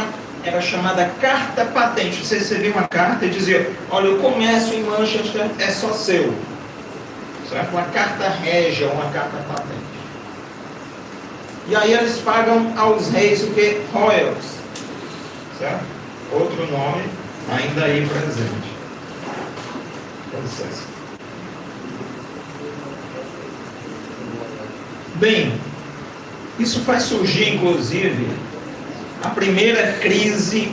era chamada carta patente. Você recebia uma carta e dizia, olha, o comércio em Manchester é só seu. Certo? Uma carta régia, uma carta patente. E aí eles pagam aos reis o que? Royals. Certo? Outro nome ainda aí presente. Com licença. Bem, isso faz surgir, inclusive, a primeira crise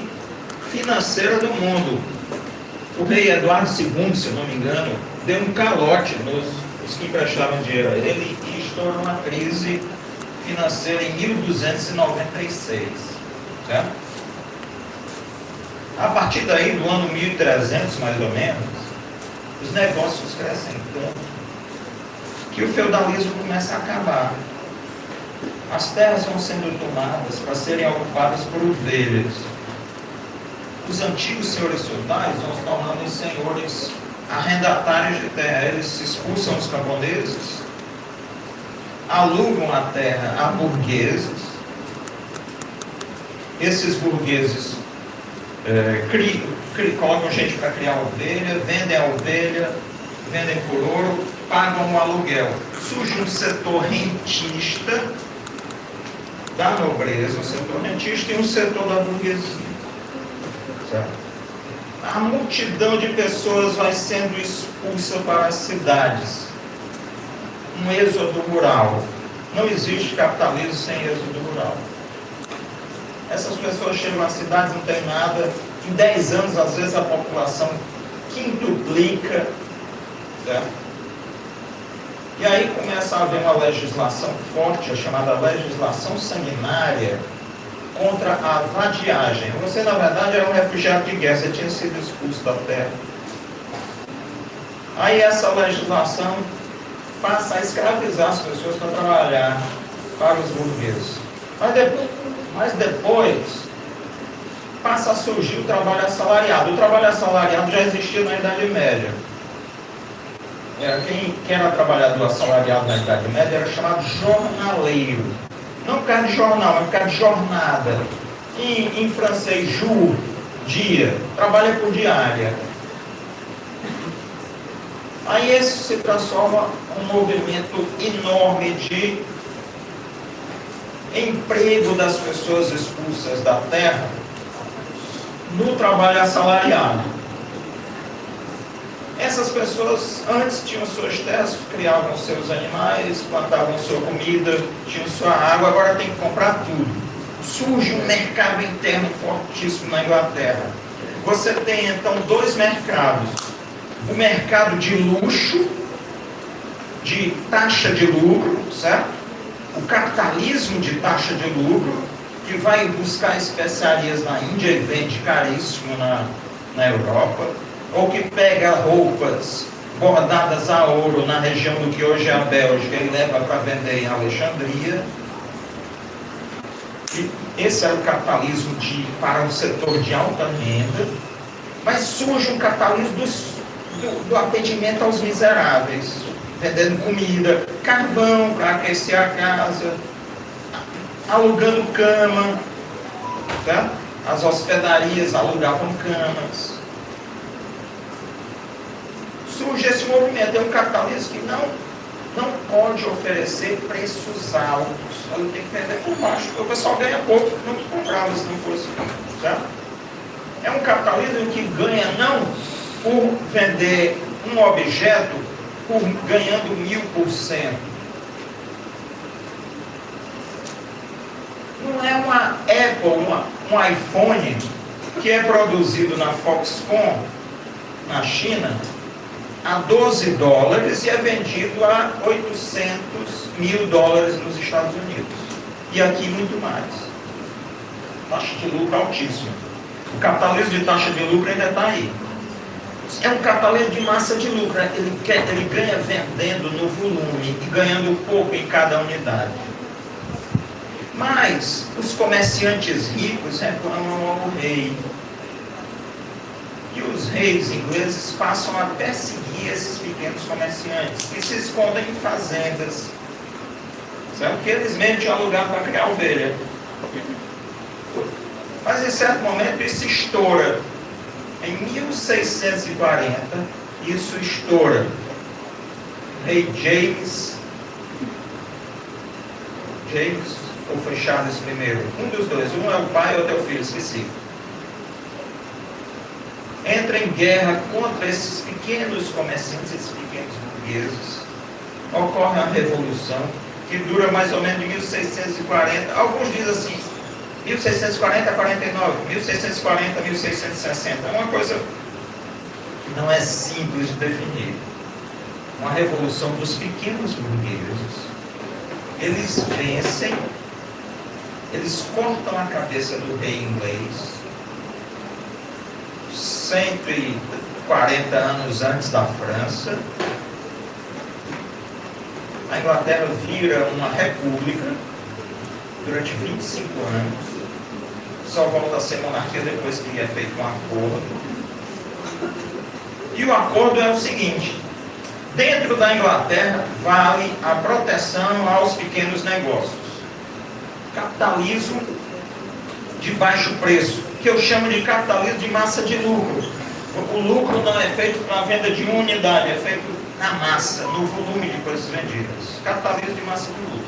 financeira do mundo. O rei Eduardo II, se eu não me engano, deu um calote nos que emprestavam dinheiro a ele e estourou uma crise financeira em 1296, certo? A partir daí, do ano 1300, mais ou menos, os negócios crescem tanto que o feudalismo começa a acabar. As terras vão sendo tomadas para serem ocupadas por ovelhas. Os antigos senhores feudais vão se tornando senhores arrendatários de terra. Eles expulsam os camponeses, alugam a terra a burgueses. Esses burgueses colocam gente para criar ovelha, vendem a ovelha, vendem por ouro, pagam o aluguel. Surge um setor rentista da nobreza, um setor rentista e um setor da burguesia. Certo? A multidão de pessoas vai sendo expulsa para as cidades. Um êxodo rural. Não existe capitalismo sem êxodo rural. Essas pessoas chegam às cidades, não tem nada. Em 10 anos, às vezes, a população quintuplica. Certo? E aí começa a haver uma legislação forte, a chamada legislação sanguinária, contra a vadiagem. Você, na verdade, era um refugiado de guerra, você tinha sido expulso da terra. Aí essa legislação passa a escravizar as pessoas para trabalhar para os burgueses. Mas depois passa a surgir o trabalho assalariado. O trabalho assalariado já existia na Idade Média. Quem era trabalhador assalariado na Idade Média era chamado jornaleiro. Não por causa de jornal, mas por causa de jornada. Em francês, jour, dia, trabalha por diária. Aí isso se transforma num movimento enorme de emprego das pessoas expulsas da terra no trabalho assalariado. Essas pessoas antes tinham suas terras, criavam seus animais, plantavam sua comida, tinham sua água, agora tem que comprar tudo. Surge um mercado interno fortíssimo na Inglaterra. Você tem então dois mercados. O mercado de luxo, de taxa de lucro, certo? O capitalismo de taxa de lucro, que vai buscar especiarias na Índia e vende caríssimo na Europa, ou que pega roupas bordadas a ouro na região do que hoje é a Bélgica e leva para vender em Alexandria. E esse era o capitalismo para um setor de alta renda, mas surge um capitalismo do atendimento aos miseráveis, vendendo comida, carvão para aquecer a casa, alugando cama, tá? As hospedarias alugavam camas. Surge esse movimento, é um capitalismo que não pode oferecer preços altos, ele tem que vender por baixo, porque o pessoal ganha pouco, não comprava se não fosse, certo? É um capitalismo que ganha não por vender um objeto ganhando 1000%. Não é uma Apple, um iPhone que é produzido na Foxconn, na China, a $12 e é vendido a $800 mil nos Estados Unidos. E aqui muito mais. Taxa de lucro altíssima. O capitalismo de taxa de lucro ainda está aí. É um capitalismo de massa de lucro. Ele ganha vendendo no volume e ganhando pouco em cada unidade. Mas os comerciantes ricos reclamam ao rei. E os reis ingleses passam a perseguir esses pequenos comerciantes, que se escondem em fazendas, certo? Que eles mesmos tinham lugar para criar ovelha. Mas em certo momento isso estoura. Em 1640, isso estoura. Rei James ou foi Charles I? Um dos dois, um é o pai e outro é o filho, esqueci. Entra em guerra contra esses pequenos comerciantes, esses pequenos burgueses. Ocorre uma revolução que dura mais ou menos de 1640. Alguns dizem assim, 1640 a 49, 1640 a 1660. É uma coisa que não é simples de definir. Uma revolução dos pequenos burgueses. Eles vencem, eles cortam a cabeça do rei inglês, 140 anos antes da França. A Inglaterra vira uma república durante 25 anos. Só volta a ser monarquia depois que é feito um acordo. E o acordo é o seguinte: dentro da Inglaterra vale a proteção aos pequenos negócios. Capitalismo de baixo preço, que eu chamo de capitalismo de massa de lucro. O lucro não é feito na venda de uma unidade, é feito na massa, no volume de coisas vendidas. Capitalismo de massa de lucro.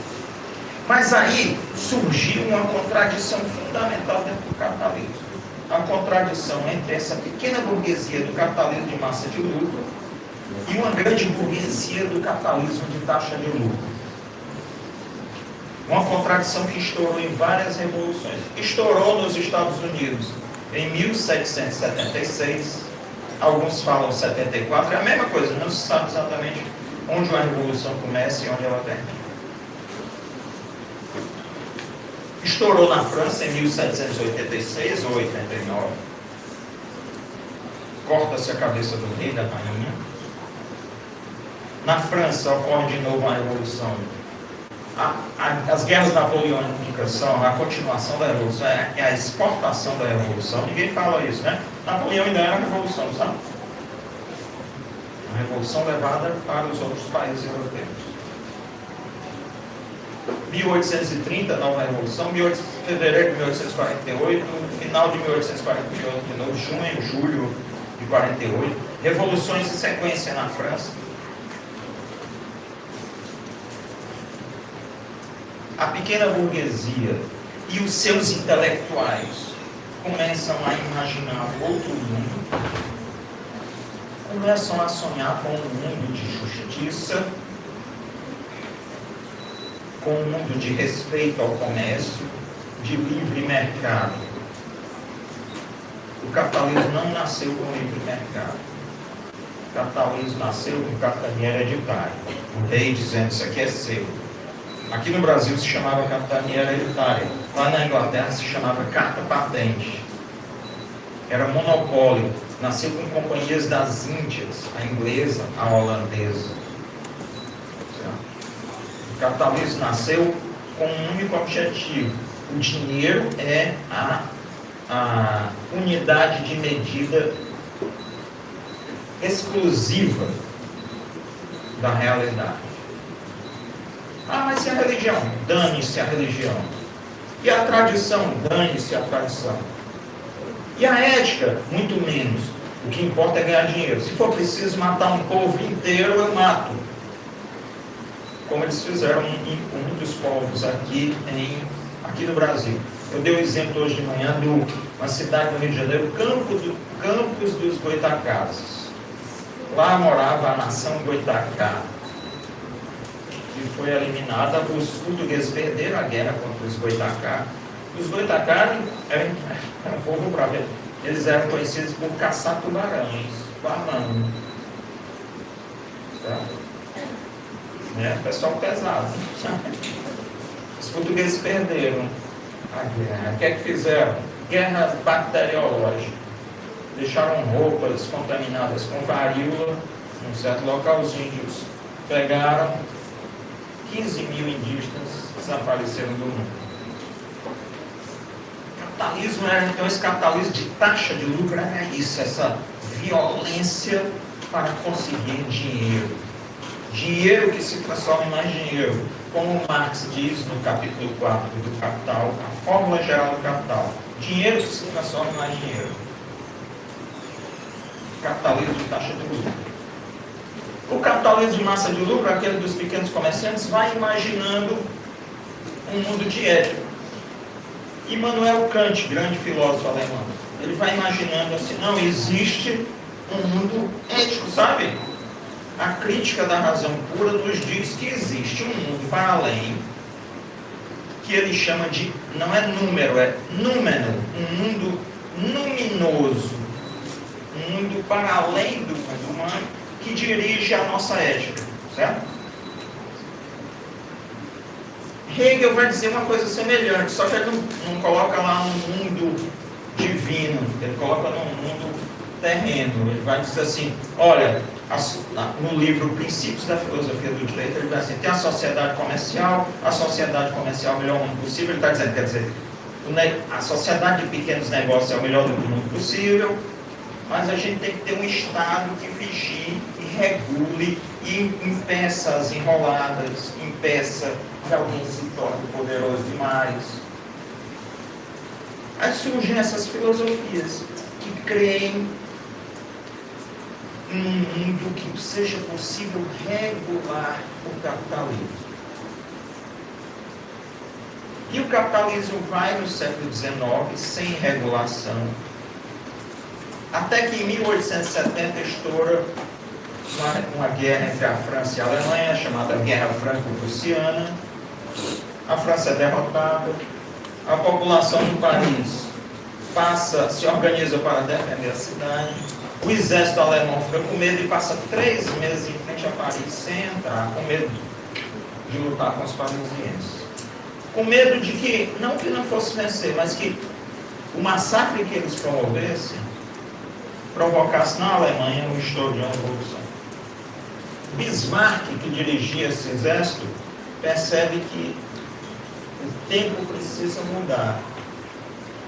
Mas aí surgiu uma contradição fundamental dentro do capitalismo. A contradição entre essa pequena burguesia do capitalismo de massa de lucro e uma grande burguesia do capitalismo de taxa de lucro. Uma contradição que estourou em várias revoluções. Estourou nos Estados Unidos em 1776, alguns falam 74, é a mesma coisa, não se sabe exatamente onde uma revolução começa e onde ela termina. Estourou na França em 1786 ou 89. Corta-se a cabeça do rei, da rainha. Na França ocorre de novo uma revolução. As guerras napoleônicas são a continuação da revolução, é a exportação da revolução. Ninguém fala isso, né? Napoleão ainda era a revolução, sabe? A revolução levada para os outros países europeus. 1830, nova revolução. Fevereiro de 1848, final de 1848, de novo, junho, julho de 48. Revoluções em sequência na França. A pequena burguesia e os seus intelectuais começam a imaginar outro mundo, começam a sonhar com um mundo de justiça, com um mundo de respeito ao comércio, de livre mercado. O capitalismo não nasceu com livre mercado. O capitalismo nasceu com capitania hereditária. O rei dizendo: isso aqui é seu. Aqui no Brasil se chamava capitania hereditária. Lá na Inglaterra se chamava carta patente. Era monopólio. Nasceu com companhias das Índias, a inglesa, a holandesa. O capitalismo nasceu com um único objetivo. O dinheiro é a unidade de medida exclusiva da realidade. Ah, mas e a religião? Dane-se a religião. E a tradição? Dane-se a tradição. E a ética? Muito menos. O que importa é ganhar dinheiro. Se for preciso matar um povo inteiro, eu mato. Como eles fizeram com muitos povos aqui no Brasil. Eu dei um exemplo hoje de manhã de uma cidade do Rio de Janeiro, Campos dos Goitacazes. Lá morava a nação Goitacá, que foi eliminada. Os portugueses perderam a guerra contra os Goitacá. Os Goitacá eram um povo bravo. Eles eram conhecidos por caçar tubarões, balão. Tá? Pessoal pesado. Os portugueses perderam a guerra. O que é que fizeram? Guerra bacteriológica. Deixaram roupas contaminadas com varíola num certo local. Os índios pegaram 15 mil indígenas, desapareceram do mundo. Capitalismo era, então, esse capitalismo de taxa de lucro era isso, essa violência para conseguir dinheiro. Dinheiro que se transforma em mais dinheiro. Como Marx diz no capítulo 4 do Capital, a fórmula geral do capital. Dinheiro que se transforma em mais dinheiro. Capitalismo de taxa de lucro. O capitalismo de massa de lucro, aquele dos pequenos comerciantes, vai imaginando um mundo de ética. Immanuel Kant, grande filósofo alemão, ele vai imaginando assim: não existe um mundo ético, sabe? A crítica da razão pura nos diz que existe um mundo para além, que ele chama de, não é número, é númeno, um mundo luminoso, um mundo para além do mundo humano, que dirige a nossa ética, certo? Hegel vai dizer uma coisa semelhante, só que ele não coloca lá um mundo divino, ele coloca num mundo terreno. Ele vai dizer assim: olha, no livro Princípios da Filosofia do Direito, ele vai dizer: tem a sociedade comercial é o melhor mundo possível. Ele está dizendo, quer dizer, a sociedade de pequenos negócios é o melhor do mundo possível, mas a gente tem que ter um Estado que vigie e regule e impeça as enroladas, impeça que alguém se torne poderoso demais. Aí surgem essas filosofias que creem em um mundo que seja possível regular o capitalismo. E o capitalismo vai no século XIX sem regulação, até que em 1870 estoura uma guerra entre a França e a Alemanha, chamada Guerra Franco-Prussiana. A França é derrotada, a população do país se organiza para defender a cidade, O exército alemão fica com medo e passa 3 meses em frente a Paris sem entrar, com medo de lutar com os parisienses. Com medo de que não fosse vencer, mas que o massacre que eles promovessem provocasse na Alemanha um estouro de uma revolução. Bismarck, que dirigia esse exército, percebe que o tempo precisa mudar.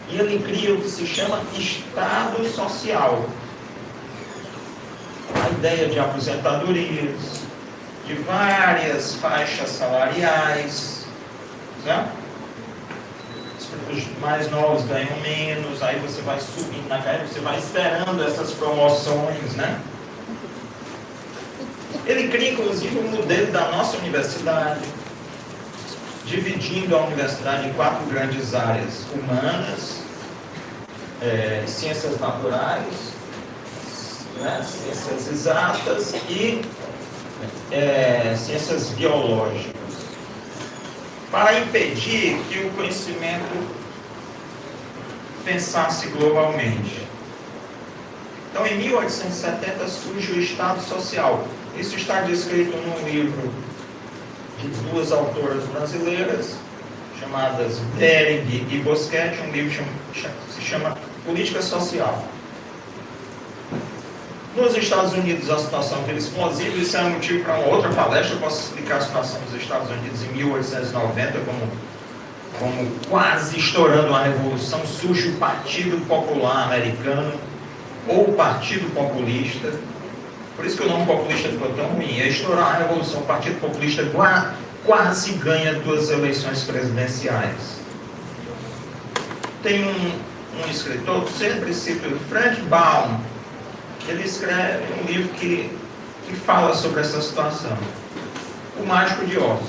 E ele cria o que se chama Estado Social. A ideia de aposentadorias, de várias faixas salariais, né? Os mais novos ganham menos, aí você vai subindo na carreira, você vai esperando essas promoções, né? Ele cria, inclusive, um modelo da nossa universidade, dividindo a universidade em 4 grandes áreas: humanas, ciências naturais, né, ciências exatas e ciências biológicas, para impedir que o conhecimento pensasse globalmente. Então, em 1870 surge o Estado Social. Isso está descrito num livro de 2 autoras brasileiras, chamadas Bering e Boschetti, um livro que se chama Política Social. Nos Estados Unidos, a situação é explosiva. Isso é motivo para uma outra palestra. Eu posso explicar a situação dos Estados Unidos em 1890, como quase estourando uma revolução, surge o Partido Popular Americano, ou o Partido Populista. Por isso que o nome populista ficou tão ruim. É estourar a revolução. O Partido Populista quase ganha 2 eleições presidenciais. Tem um escritor, sempre cito, Frank Baum. Ele escreve um livro que fala sobre essa situação. O Mágico de Oz.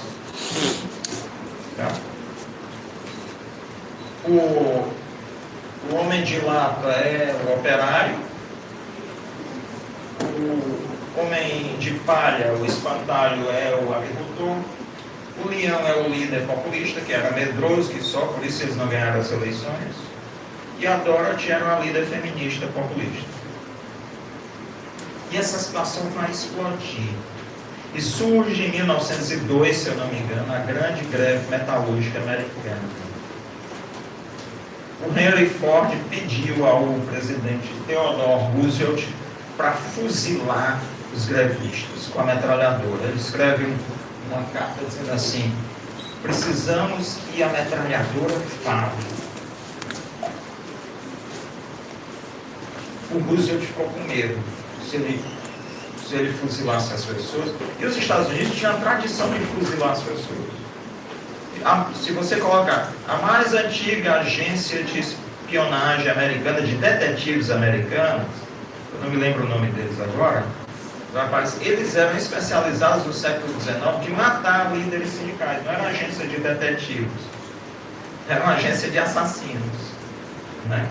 Tá? O homem de lata é o operário. O homem de palha, o espantalho, é o agricultor. O leão é o líder populista, que era medroso, que só por isso eles não ganharam as eleições. E a Dorothy era uma líder feminista populista. E essa situação vai explodir. E surge em 1902, se eu não me engano, a grande greve metalúrgica americana. O Henry Ford pediu ao presidente Theodore Roosevelt para fuzilar os grevistas com a metralhadora. Ele escreve uma carta dizendo assim: precisamos que a metralhadora fale. O Roosevelt ficou com medo se ele fuzilasse as pessoas. E os Estados Unidos tinham a tradição de fuzilar as pessoas. Se você colocar a mais antiga agência de espionagem americana, de detetives americanos, eu não me lembro o nome deles agora, eles eram especializados no século XIX de matar líderes sindicais. Não era uma agência de detetives, era uma agência de assassinos, né?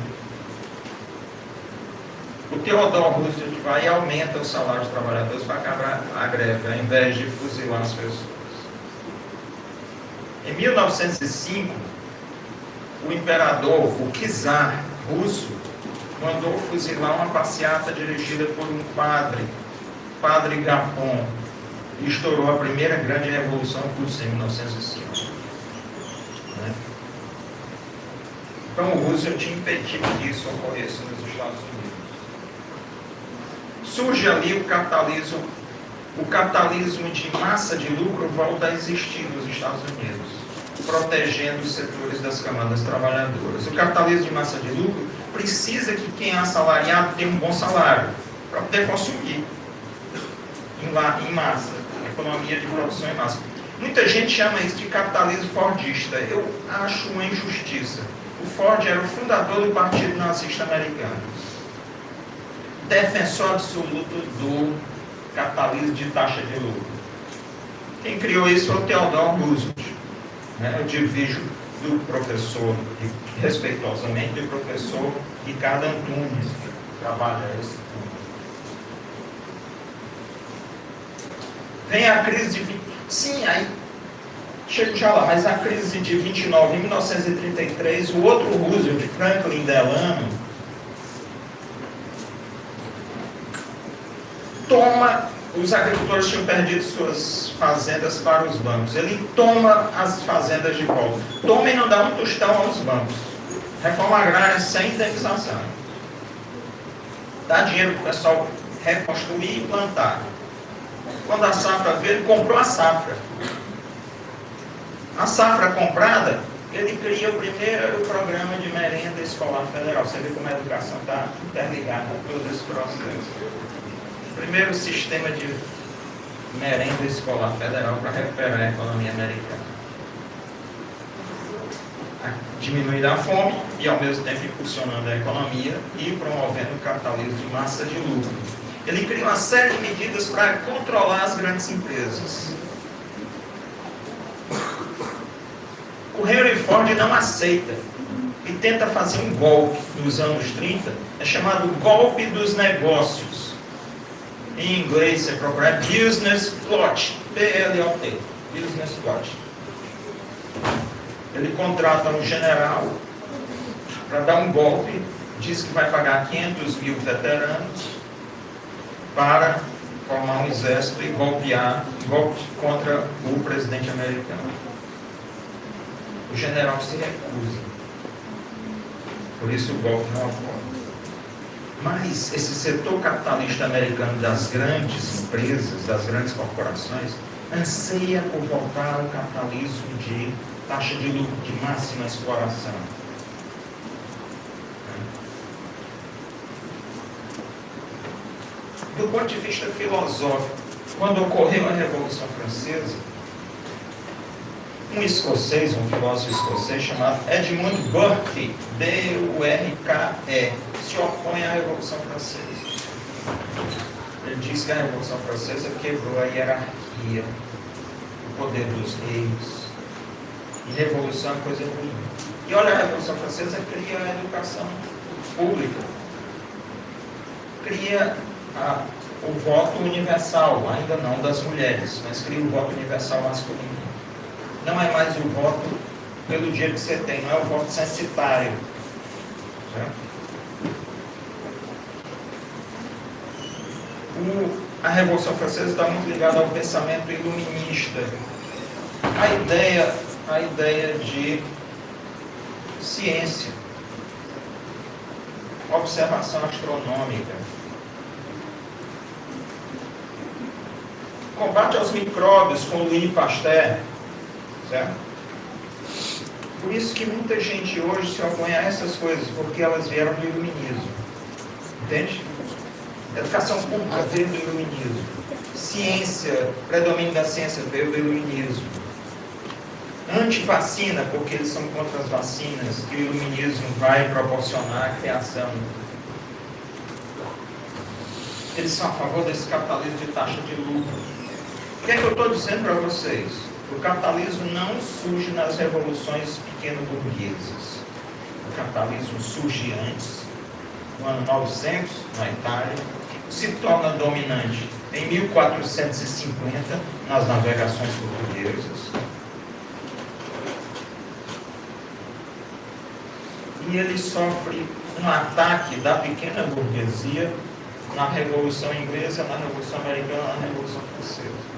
O Theodore Roosevelt vai e aumenta o salário dos trabalhadores para acabar a greve, ao invés de fuzilar as pessoas. Em 1905, o imperador, o czar russo, mandou fuzilar uma passeata dirigida por um padre Gapon, e estourou a primeira grande revolução russa em 1905. Né? Então o Roosevelt impediu que isso ocorresse nos Estados Unidos. Surge ali o capitalismo de massa de lucro volta a existir nos Estados Unidos, protegendo os setores das camadas trabalhadoras. O capitalismo de massa de lucro precisa que quem é assalariado tenha um bom salário para poder consumir em massa, economia de produção em massa. Muita gente chama isso de capitalismo fordista. Eu acho uma injustiça. O Ford era o fundador do Partido Nazista Americano, defensor absoluto do capitalismo de taxa de lucro. Quem criou isso foi o Theodore Roosevelt. Eu divido do professor, respeitosamente, do professor Ricardo Antunes, que trabalha esse ponto. Vem a crise de... Sim, aí chego já lá, mas a crise de 29, em 1933, o outro Roosevelt, Franklin Delano, toma, os agricultores tinham perdido suas fazendas para os bancos. Ele toma as fazendas de volta. Toma e não dá um tostão aos bancos. Reforma agrária sem indenização. Dá dinheiro para o pessoal reconstruir e plantar. Quando a safra veio, ele comprou a safra. A safra comprada, ele cria o primeiro programa de merenda escolar federal. Você vê como a educação está interligada a todo esse processo. Primeiro sistema de merenda escolar federal para recuperar a economia americana. Diminuindo a fome e ao mesmo tempo impulsionando a economia e promovendo o capitalismo de massa de lucro. Ele cria uma série de medidas para controlar as grandes empresas. O Henry Ford não aceita e tenta fazer um golpe nos anos 30, é chamado golpe dos negócios. Em inglês, você procura Business Plot, B-L-O-T, Business Plot. Ele contrata um general para dar um golpe, diz que vai pagar 500 mil veteranos para formar um exército e golpe contra o presidente americano. O general se recusa. Por isso o golpe não ocorre. Mas esse setor capitalista americano das grandes empresas, das grandes corporações, anseia por voltar ao capitalismo de taxa de lucro, de máxima exploração. Do ponto de vista filosófico, quando ocorreu a Revolução Francesa, um escocês, um filósofo escocês chamado Edmund Burke, B-U-R-K-E, se opõe à Revolução Francesa. Ele diz que a Revolução Francesa quebrou a hierarquia, o poder dos reis. E revolução é coisa ruim. E olha, a Revolução Francesa cria a educação pública, cria o voto universal, ainda não das mulheres, mas cria o voto universal masculino. Não é mais o voto pelo dia que você tem, não é o voto censitário. Certo? A Revolução Francesa está muito ligada ao pensamento iluminista. A ideia de ciência, observação astronômica, combate aos micróbios com Louis Pasteur, certo? Por isso que muita gente hoje se opõe a essas coisas, porque elas vieram do iluminismo. Entende? Educação pública veio do iluminismo. Ciência, predomínio da ciência veio do iluminismo. Antivacina, porque eles são contra as vacinas, que o iluminismo vai proporcionar a criação. Eles são a favor desse capitalismo de taxa de lucro. O que é que eu estou dizendo para vocês? O capitalismo não surge nas revoluções pequeno-burguesas. O capitalismo surge antes, no ano 900, na Itália, se torna dominante em 1450, nas navegações portuguesas. E ele sofre um ataque da pequena burguesia na Revolução Inglesa, na Revolução Americana, na Revolução Francesa.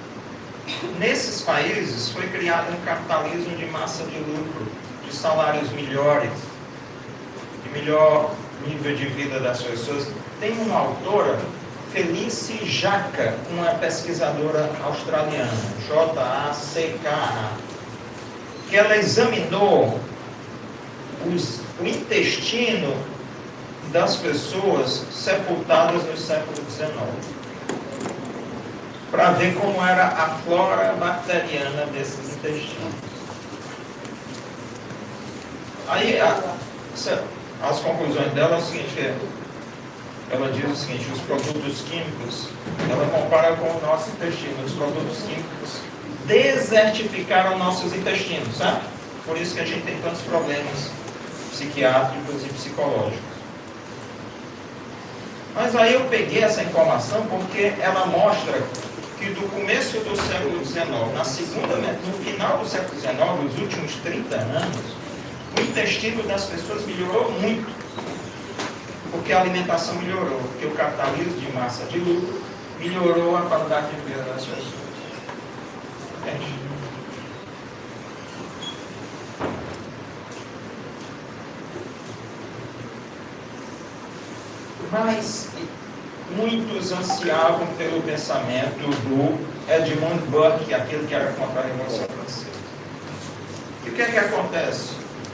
Nesses países foi criado um capitalismo de massa de lucro, de salários melhores, de melhor nível de vida das pessoas. Tem uma autora, Felice Jacka, uma pesquisadora australiana, J-A-C-K-A, que ela examinou o intestino das pessoas sepultadas no século XIX, para ver como era a flora bacteriana desses intestinos. Aí, as conclusões dela é o seguinte, ela diz o seguinte: os produtos químicos, ela compara com o nosso intestino, os produtos químicos desertificaram nossos intestinos, sabe? Por isso que a gente tem tantos problemas psiquiátricos e psicológicos. Mas aí eu peguei essa informação porque ela mostra que do começo do século XIX, no final do século XIX, os últimos 30 anos, o intestino das pessoas melhorou muito. Porque a alimentação melhorou, porque o capitalismo de massa de lucro melhorou a qualidade de vida das pessoas. Entende? Mas muitos ansiavam pelo pensamento do Edmund Burke, aquele que era contra a Revolução Francesa. E o que é que acontece?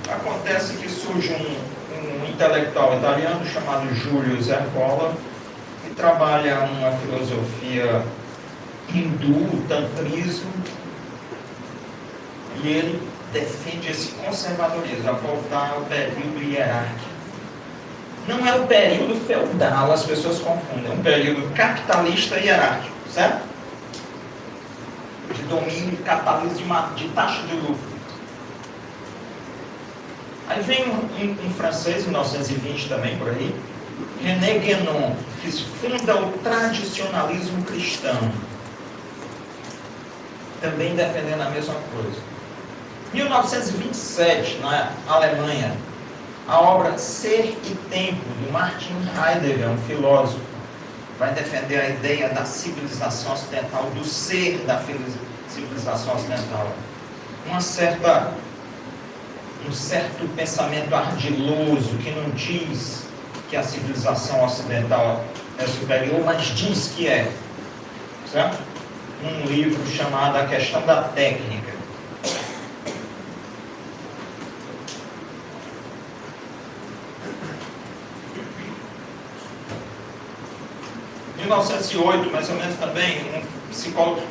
Acontece que surge um intelectual italiano chamado Giulio Zercola, que trabalha uma filosofia hindu, o tantrismo, e ele defende esse conservadorismo, a voltar ao período hierárquico. Não é o período feudal, as pessoas confundem, é um período capitalista e hierárquico, certo? De domínio capitalista, de taxa de lucro. Aí vem um francês, em 1920 também, por aí, René Guénon, que funda o tradicionalismo cristão, também defendendo a mesma coisa. Em 1927, na Alemanha, a obra Ser e Tempo, de Martin Heidegger, um filósofo, vai defender a ideia da civilização ocidental, do ser da civilização ocidental. Um certo pensamento ardiloso que não diz que a civilização ocidental é superior, mas diz que é. Certo? Um livro chamado A Questão da Técnica. Em 1908, mais ou menos também, um psicólogo.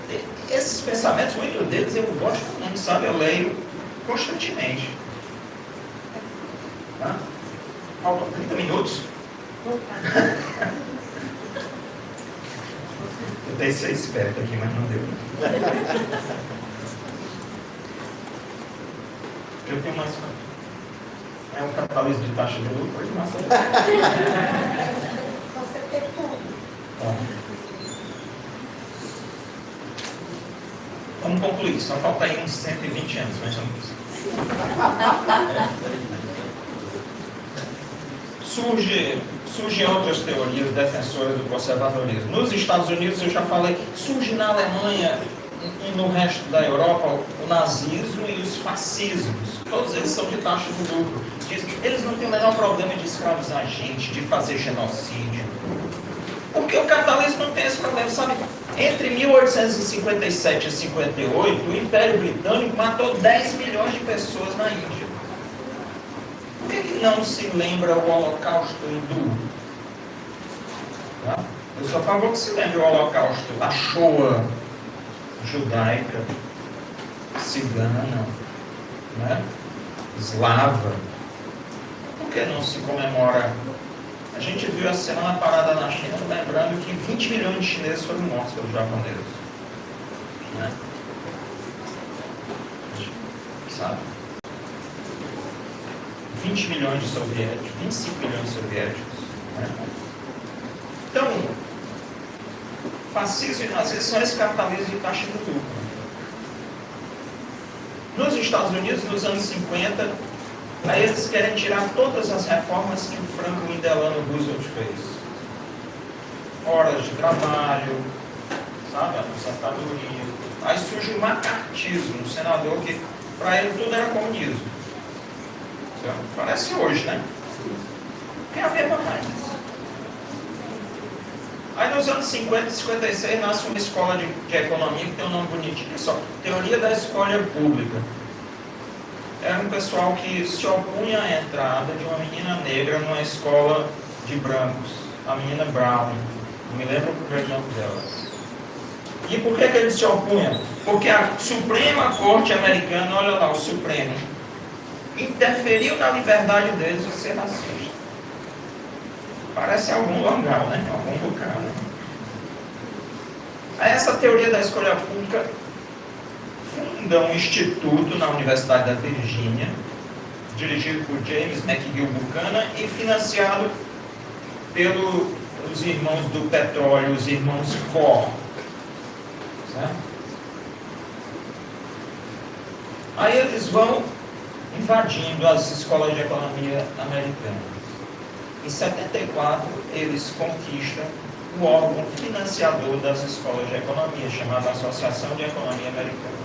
Esses pensamentos, muitos deles eu gosto muito, sabe? Eu leio constantemente. Tá? Faltam 30 minutos. Eu tentei ser esperto aqui, mas não deu. Eu tenho mais. É um capitalismo de taxa de lucro, pode mais. Você tem tudo. Vamos concluir, só falta aí uns 120 anos, mais ou menos. Surgem outras teorias defensoras do conservadorismo. Nos Estados Unidos, eu já falei, surge na Alemanha e no resto da Europa o nazismo e os fascismos. Todos eles são de taxa de lucro. Eles não têm o menor problema de escravizar gente, de fazer genocídio. Porque o capitalismo não tem esse problema, sabe? Entre 1857 e 58, o Império Britânico matou 10 milhões de pessoas na Índia. Por que não se lembra o Holocausto hindu? Tá? Eu sou a favor que se lembre o Holocausto, a Shoah judaica, cigana, né? Eslava. Por que não se comemora? A gente viu a semana parada na China, lembrando que 20 milhões de chineses foram mortos pelos japoneses. Né? Sabe? 20 milhões de soviéticos, 25 milhões de soviéticos. Né? Então, fascismo e nazismo são esse capitalismo de taxa de lucro. Nos Estados Unidos, nos anos 50, aí eles querem tirar todas as reformas que o Franklin Delano Roosevelt fez. Horas de trabalho, sabe, aposentadoria. Aí surge o macartismo, um senador que, para ele, tudo era comunismo. Parece hoje, né? Tem a mesma raiz. Aí nos anos 50 e 56 nasce uma escola de economia que tem um nome bonitinho, só Teoria da Escolha Pública. Era um pessoal que se opunha à entrada de uma menina negra numa escola de brancos, a menina Brown, não me lembro o primeiro nome dela. E por que eles se opunham? Porque a Suprema Corte Americana, olha lá, o Supremo, interferiu na liberdade deles de ser racista. Parece algum local, né? Algum lugar, né? Aí essa teoria da escolha pública funda um instituto na Universidade da Virgínia, dirigido por James McGill Buchanan e financiado pelos irmãos do petróleo, os irmãos Koch. Certo? Aí eles vão invadindo as escolas de economia americanas. Em 74, eles conquistam o órgão financiador das escolas de economia, chamada Associação de Economia Americana.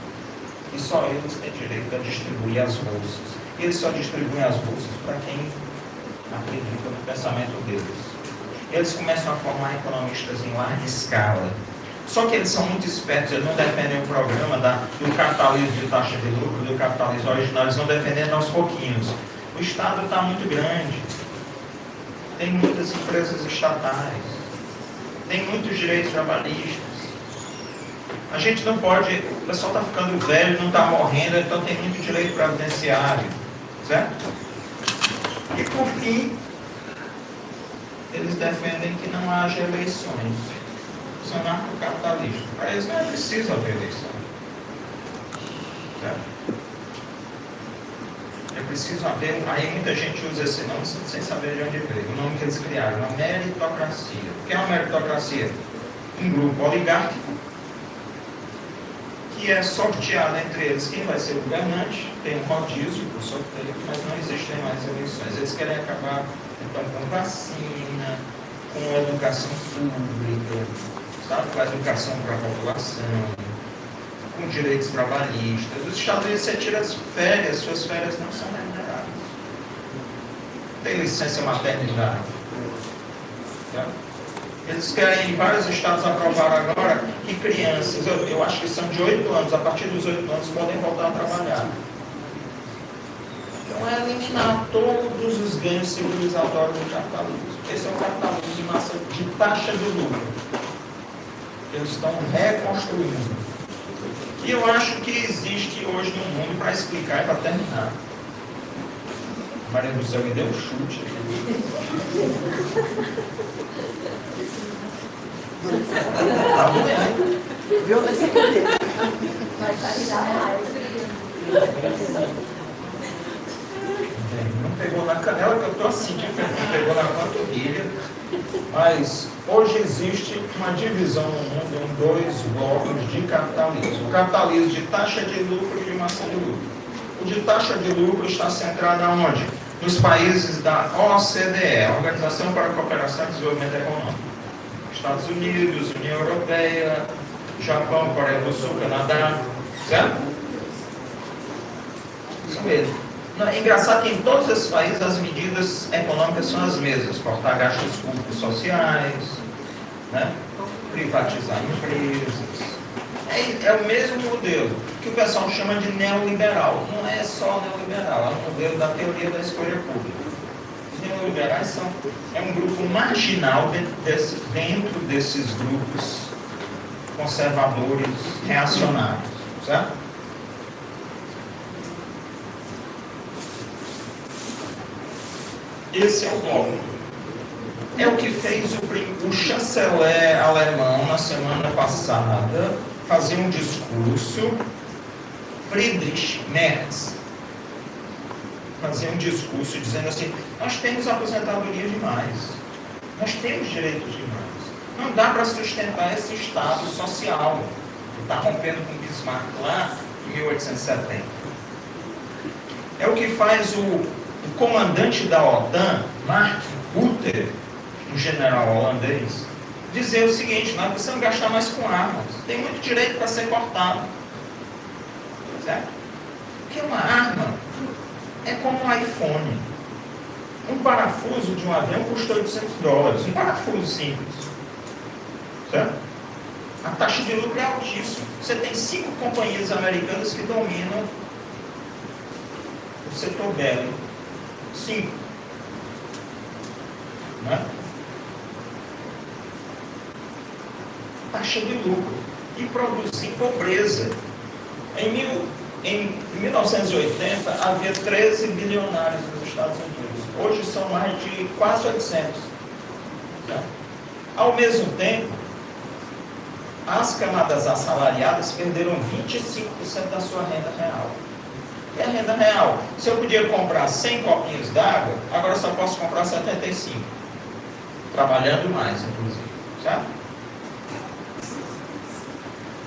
E só eles têm direito a distribuir as bolsas. E eles só distribuem as bolsas para quem acredita no pensamento deles. Eles começam a formar economistas em larga escala. Só que eles são muito espertos, eles não defendem o programa do capitalismo de taxa de lucro, do capitalismo original, eles vão defendendo aos pouquinhos. O Estado está muito grande, tem muitas empresas estatais, tem muitos direitos trabalhistas. A gente não pode, o pessoal está ficando velho, não está morrendo, então tem muito direito previdenciário, certo? E por fim, eles defendem que não haja eleições. São anarcocapitalistas. Para eles não é preciso haver eleição. Certo? É preciso haver, aí muita gente usa esse nome sem saber de onde veio. O nome que eles criaram, a meritocracia. O que é uma meritocracia? Um grupo oligárquico que é sorteado entre eles quem vai ser o governante, tem um rodízio por sorteio, mas não existem mais eleições. Eles querem acabar então, com vacina, com educação pública, sabe? Com a educação para a população, com direitos trabalhistas. Os Estados Unidos, você tira as férias, suas férias não são remuneradas. Tem licença maternidade. Tá? Eles querem, em vários estados, aprovar agora que crianças, eu acho que são de 8 anos, a partir dos 8 anos podem voltar a trabalhar. Então é eliminar todos os ganhos civilizatórios do capitalismo. Esse é o capitalismo de massa, de taxa de lucro. Eles estão reconstruindo. E eu acho que existe hoje no mundo, para explicar e para terminar. Maria do Céu me deu um chute. Tá bem. Violência política. Não pegou na canela, que eu estou assim, diferente. Pegou na panturrilha. Mas hoje existe uma divisão no mundo em 2 blocos de capitalismo. O capitalismo de taxa de lucro e de massa de lucro. O de taxa de lucro está centrado aonde? Nos países da OCDE, Organização para a Cooperação e Desenvolvimento Econômico. Estados Unidos, União Europeia, Japão, Coreia do Sul, Canadá, certo? Isso mesmo. É engraçado que em todos esses países as medidas econômicas são as mesmas. Cortar gastos públicos sociais, né? Privatizar empresas. É o mesmo modelo que o pessoal chama de neoliberal. Não é só neoliberal, é o modelo da teoria da escolha pública. Os neoliberais é um grupo marginal dentro desses grupos conservadores, reacionários, certo? Esse é o bloco. É o que fez o chanceler alemão na semana passada fazer um discurso, Friedrich Merz, fazer um discurso dizendo assim, nós temos aposentadoria demais, nós temos direitos demais, não dá para sustentar esse Estado social, que está rompendo com Bismarck lá em 1870. É o que faz o comandante da OTAN, Mark Rutte, um general holandês, dizer o seguinte, nós precisamos gastar mais com armas, tem muito direito para ser cortado. Certo? Porque uma arma é como um iPhone. Um parafuso de um avião custa $800, um parafuso simples. Certo? A taxa de lucro é altíssima. Você tem 5 companhias americanas que dominam o setor bélico. 5. Né? Taxa de lucro. E produzir pobreza. Em 1980, havia 13 bilionários nos Estados Unidos. Hoje são mais de quase 800. Tá? Ao mesmo tempo, as camadas assalariadas perderam 25% da sua renda real. E a renda real? Se eu podia comprar 100 copinhos d'água, agora só posso comprar 75. Trabalhando mais, inclusive. Certo?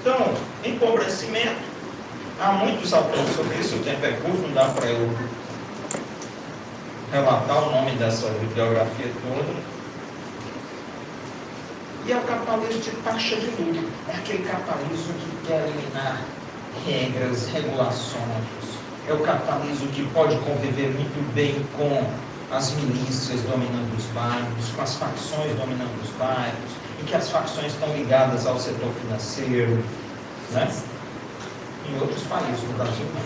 Então, empobrecimento. Há muitos autores sobre isso, o tempo é curto, não dá para eu relatar o nome dessa bibliografia toda. E é o capitalismo de taxa de lucro. É aquele capitalismo que quer eliminar regras, regulações. É o capitalismo que pode conviver muito bem com as milícias dominando os bairros, com as facções dominando os bairros, em que as facções estão ligadas ao setor financeiro, né? Em outros países, no Brasil não.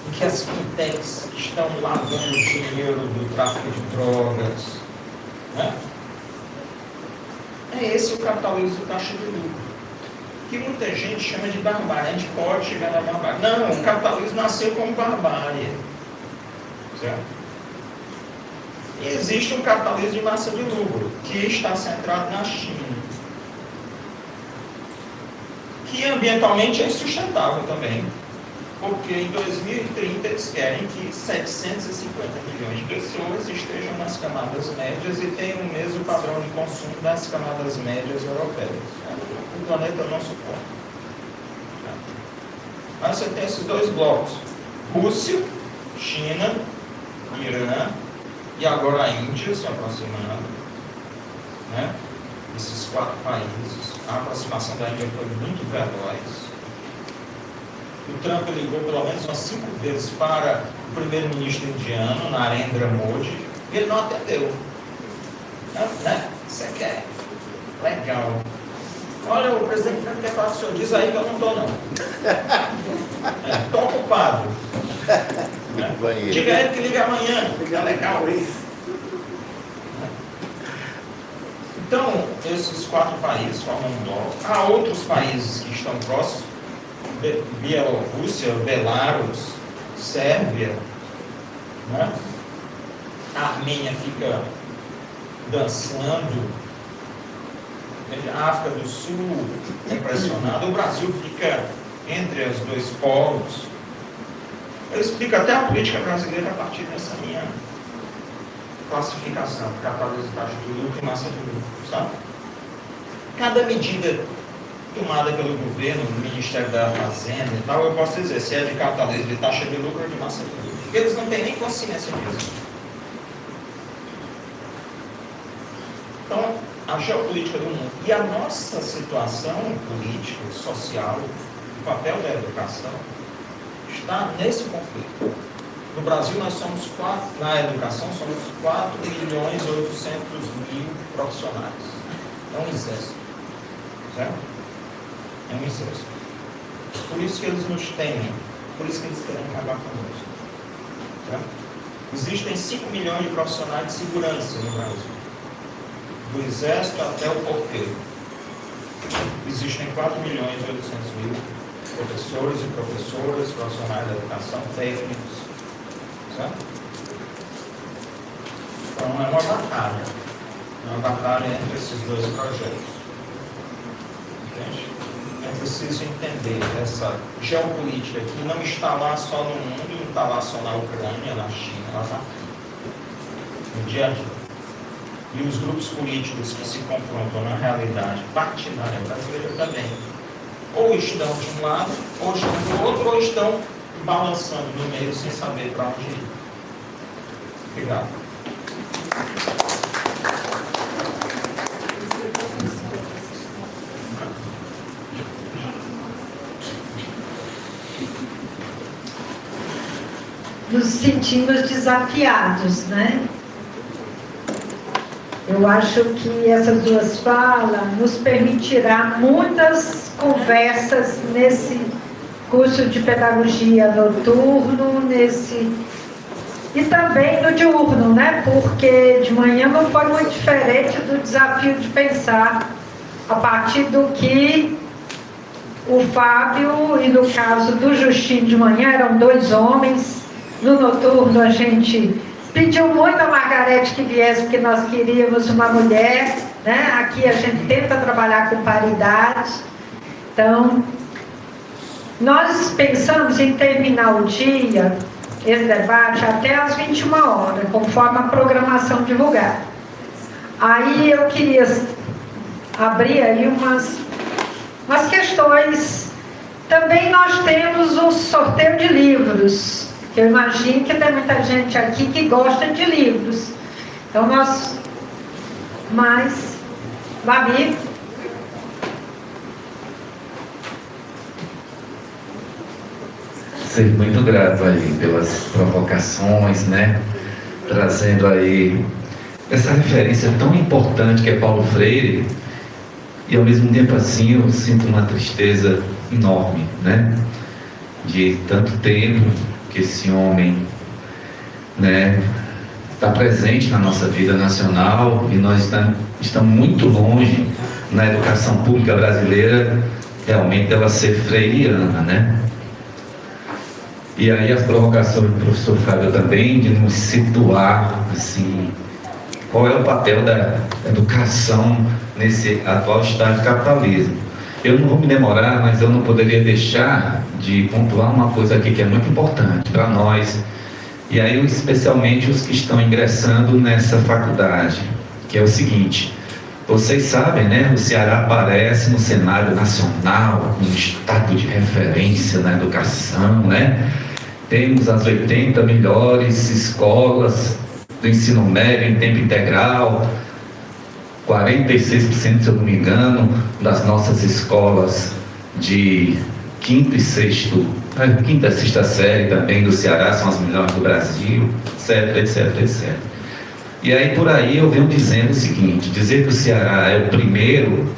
Em que as fintechs estão lavando dinheiro do tráfico de drogas, né? É esse o capitalismo de taxa de lucro, que muita gente chama de barbárie. A gente pode chegar na barbárie. Não, o capitalismo nasceu como barbárie. Certo? E existe um capitalismo de massa de lucro, que está centrado na China, que ambientalmente é insustentável também, porque em 2030 eles querem que 750 milhões de pessoas estejam nas camadas médias e tenham o mesmo padrão de consumo das camadas médias europeias. O planeta não suporta. Mas você tem esses dois blocos: Rússia, China, Irã e agora a Índia se aproximando, né? Esses 4 países. A aproximação da Índia foi muito veloz. O Trump ligou pelo menos umas 5 vezes para o primeiro-ministro indiano, Narendra Modi, e ele não atendeu. Né? Você quer? Legal. Olha, o presidente Trump quer falar com o senhor, diz aí que eu não estou não. Estou ocupado. Né? Diga a ele que liga amanhã, fica legal isso. Então, esses 4 países formam um bloco. Há outros países que estão próximos: Bielorrússia, Belarus, Sérvia, né? A Armênia fica dançando, a África do Sul é pressionada, o Brasil fica entre os dois polos. Eu explico até a política brasileira a partir dessa minha classificação: capitalismo, taxa de lucro e massa de lucro, sabe? Cada medida tomada pelo governo, do Ministério da Fazenda e tal, eu posso dizer se é de capitalismo, de taxa de lucro ou de massa de lucro, porque eles não têm nem consciência disso. Então, a geopolítica do mundo e a nossa situação política, social, o papel da educação está nesse conflito. No Brasil, nós somos na educação, somos 4.800.000 profissionais. É um exército. Certo? É um exército. Por isso que eles nos temem, por isso que eles querem acabar conosco. Certo? Existem 5 milhões de profissionais de segurança no Brasil, do exército até o porteiro. Existem 4.800.000 professores e professoras, profissionais da educação, técnicos. Certo? Então é uma batalha. É uma batalha entre esses dois projetos. Entende? É preciso entender essa geopolítica que não está lá só no mundo, não está lá só na Ucrânia, na China, ela está no dia a dia. E os grupos políticos que se confrontam na realidade partidária brasileira também, ou estão de um lado, ou estão do outro, ou estão balançando no meio sem saber para onde ir. Obrigado. Nos sentimos desafiados, né? Eu acho que essas duas falas nos permitirá muitas conversas nesse curso de pedagogia noturno, e também no diurno, né? Porque de manhã não foi muito diferente do desafio de pensar a partir do que o Fábio e no caso do Justinho de manhã eram 2 homens. No noturno a gente pediu muito a Margarete que viesse, porque nós queríamos uma mulher, né? Aqui a gente tenta trabalhar com paridade. Então, nós pensamos em terminar o dia, esse debate, até às 21 horas, conforme a programação divulgada. Aí eu queria abrir aí umas questões. Também nós temos o sorteio de livros. Eu imagino que tem muita gente aqui que gosta de livros. Então, nós Mas, Babi, ser muito grato aí pelas provocações, né? Trazendo aí essa referência tão importante que é Paulo Freire, e ao mesmo tempo assim eu sinto uma tristeza enorme, né? De tanto tempo que esse homem, né, está presente na nossa vida nacional, e nós estamos muito longe na educação pública brasileira realmente dela ser freiriana, né? E aí as provocações do professor Fábio também, de nos situar, assim, qual é o papel da educação nesse atual estado de capitalismo. Eu não vou me demorar, mas eu não poderia deixar de pontuar uma coisa aqui que é muito importante para nós, e aí especialmente os que estão ingressando nessa faculdade, que é o seguinte: vocês sabem, né, o Ceará aparece no cenário nacional, um estado de referência na educação, né? Temos as 80 melhores escolas do ensino médio em tempo integral, 46%, se eu não me engano, das nossas escolas de quinta e sexta série também do Ceará são as melhores do Brasil, etc, etc, etc. E aí por aí eu venho dizendo o seguinte: dizer que o Ceará é o primeiro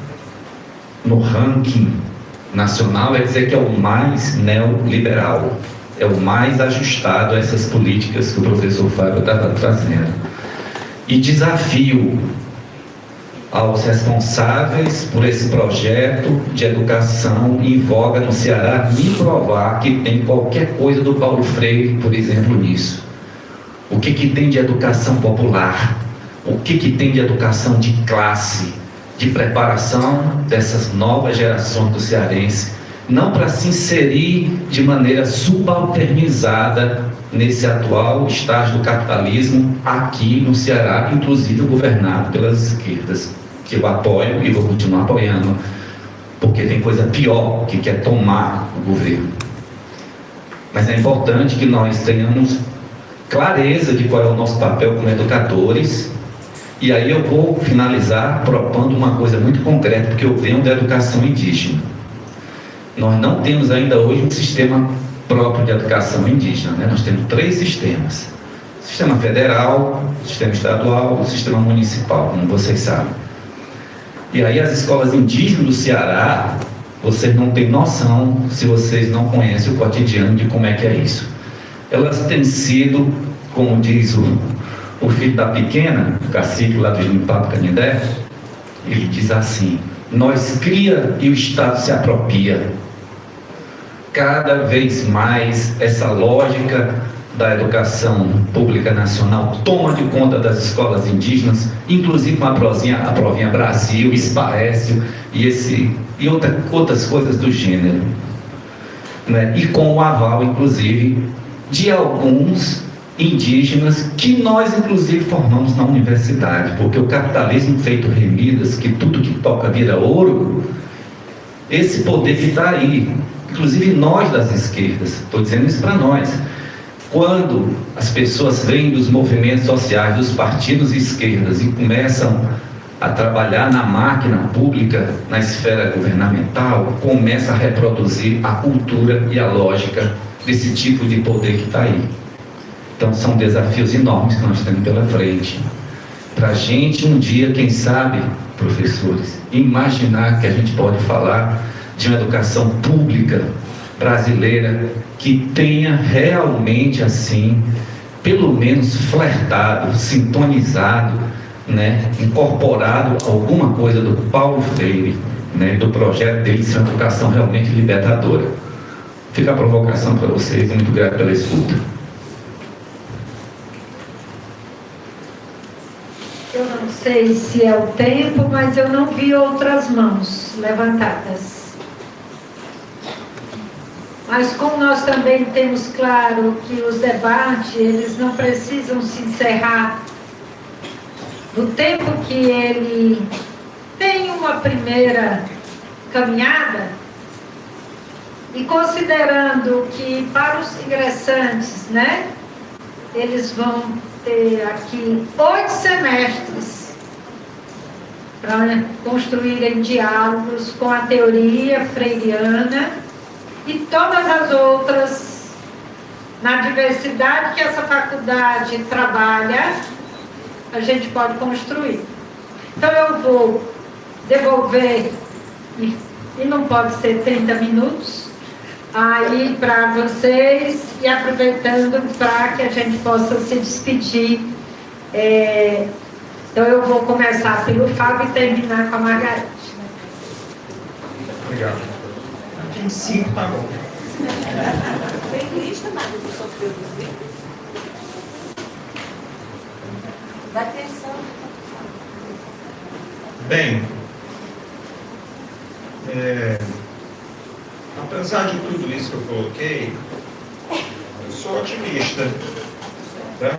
no ranking nacional é dizer que é o mais neoliberal, é o mais ajustado a essas políticas que o professor Fábio estava trazendo. E desafio aos responsáveis por esse projeto de educação em voga no Ceará me provar que tem qualquer coisa do Paulo Freire, por exemplo, nisso. O que tem de educação popular? O que tem de educação de classe? De preparação dessas novas gerações do cearense, não para se inserir de maneira subalternizada nesse atual estágio do capitalismo aqui no Ceará, inclusive governado pelas esquerdas, que eu apoio e vou continuar apoiando, porque tem coisa pior que quer tomar o governo. Mas é importante que nós tenhamos clareza de qual é o nosso papel como educadores. E aí eu vou finalizar propondo uma coisa muito concreta, porque eu venho da educação indígena. Nós não temos ainda hoje um sistema próprio de educação indígena, né? Nós temos 3 sistemas: sistema federal, sistema estadual e sistema municipal, como vocês sabem. E aí as escolas indígenas do Ceará, vocês não têm noção se vocês não conhecem o cotidiano de como é que é isso. Elas têm sido, como diz o filho da pequena, o cacique lá do Ginipapo Canindé, ele diz assim: nós cria e o Estado se apropria. Cada vez mais essa lógica da educação pública nacional toma de conta das escolas indígenas, inclusive com a provinha Brasil, Espaécio e outras coisas do gênero, né? E com o aval, inclusive, de alguns indígenas que nós, inclusive, formamos na universidade, porque o capitalismo feito remidas, que tudo que toca vira ouro, esse poder que está aí, inclusive nós das esquerdas, estou dizendo isso para nós. Quando as pessoas vêm dos movimentos sociais, dos partidos de esquerdas e começam a trabalhar na máquina pública, na esfera governamental, começa a reproduzir a cultura e a lógica desse tipo de poder que está aí. Então são desafios enormes que nós temos pela frente. Para a gente um dia, quem sabe, professores, imaginar que a gente pode falar de uma educação pública brasileira que tenha realmente assim, pelo menos flertado, sintonizado, né, incorporado alguma coisa do Paulo Freire, né, do projeto dele de ser uma educação realmente libertadora. Fica a provocação para vocês, muito grato pela escuta. Eu não sei se é o tempo, mas eu não vi outras mãos levantadas. Mas como nós também temos claro que os debates, eles não precisam se encerrar no tempo que ele tem uma primeira caminhada, e considerando que para os ingressantes, né, eles vão ter aqui 8 semestres para construírem diálogos com a teoria freiriana e todas as outras, na diversidade que essa faculdade trabalha, a gente pode construir. Então eu vou devolver, e não pode ser 30 minutos, aí para vocês, e aproveitando para que a gente possa se despedir. Então eu vou começar pelo Fábio e terminar com a Margarete. Obrigado. 25 tá bom. Tem lista, mas eu só produzir. Dá atenção. Bem, apesar de tudo isso que eu coloquei, eu sou otimista. Tá?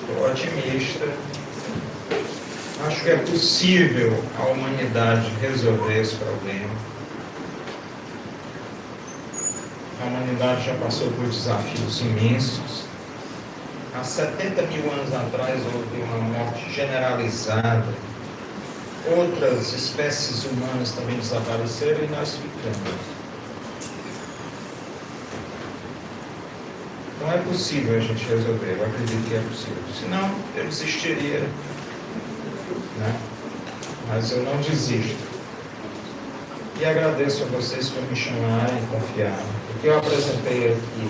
Sou otimista. Acho que é possível a humanidade resolver esse problema. A humanidade já passou por desafios imensos. Há 70 mil anos atrás houve uma morte generalizada. Outras espécies humanas também desapareceram e nós ficamos. Então é possível a gente resolver, eu acredito que é possível. Senão eu desistiria, né? Mas eu não desisto. E agradeço a vocês por me chamarem e confiarem. O que eu apresentei aqui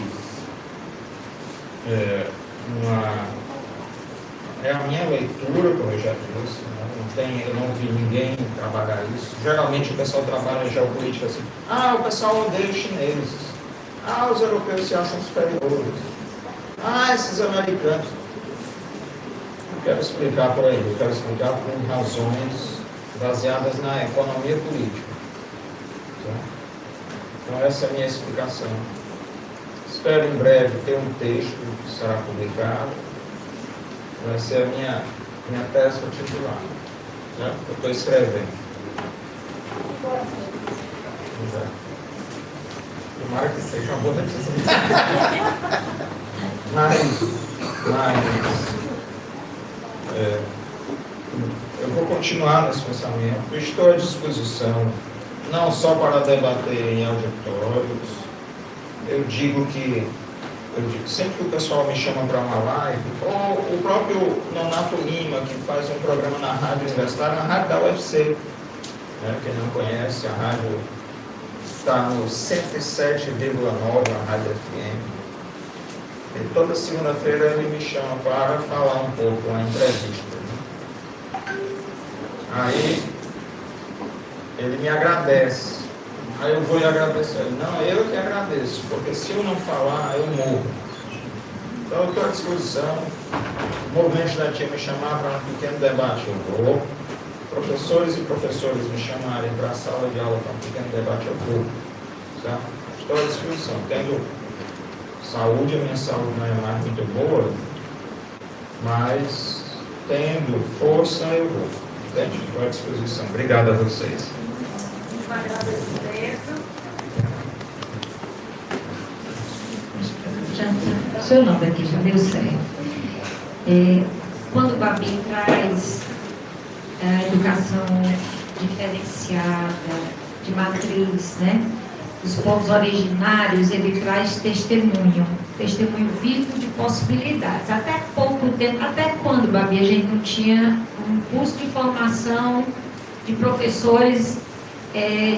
é a minha leitura, como eu já disse, né? Eu não vi ninguém trabalhar isso. Geralmente o pessoal trabalha geopolítica assim, o pessoal odeia os chineses, os europeus se acham superiores, esses americanos. Eu quero explicar por aí, eu quero explicar por razões baseadas na economia política. Então essa é a minha explicação. Espero em breve ter um texto que será publicado. Vai ser a minha tese titular. Né? Eu estou escrevendo. Tomara que seja uma boa notícia. Eu vou continuar nesse pensamento. Eu estou à disposição, não só para debater em auditórios. Eu digo sempre que o pessoal me chama para uma live, ou o próprio Nonato Lima, que faz um programa na rádio universitária, na rádio da UFC, né? Quem não conhece, a rádio está no 107,9, a rádio FM. E toda segunda-feira ele me chama para falar um pouco, uma entrevista. Aí ele me agradece. Aí eu vou lhe agradecer. Não, eu que agradeço, porque se eu não falar, eu morro. Então eu estou à disposição. O movimento estudantil me chamar para um pequeno debate, eu vou. Professores e professores me chamarem para a sala de aula para um pequeno debate, eu vou. Tá? Estou à disposição. Tendo saúde, a minha saúde não é mais muito boa, mas tendo força, eu vou. Entende? Estou à disposição. Obrigado a vocês. Um agradecimento. Seu nome aqui já deu certo. Quando o Babi traz a educação diferenciada, de matriz, né? Os povos originários, ele traz testemunho vivo de possibilidades. Até pouco tempo, até quando, Babi, a gente não tinha um curso de formação de professores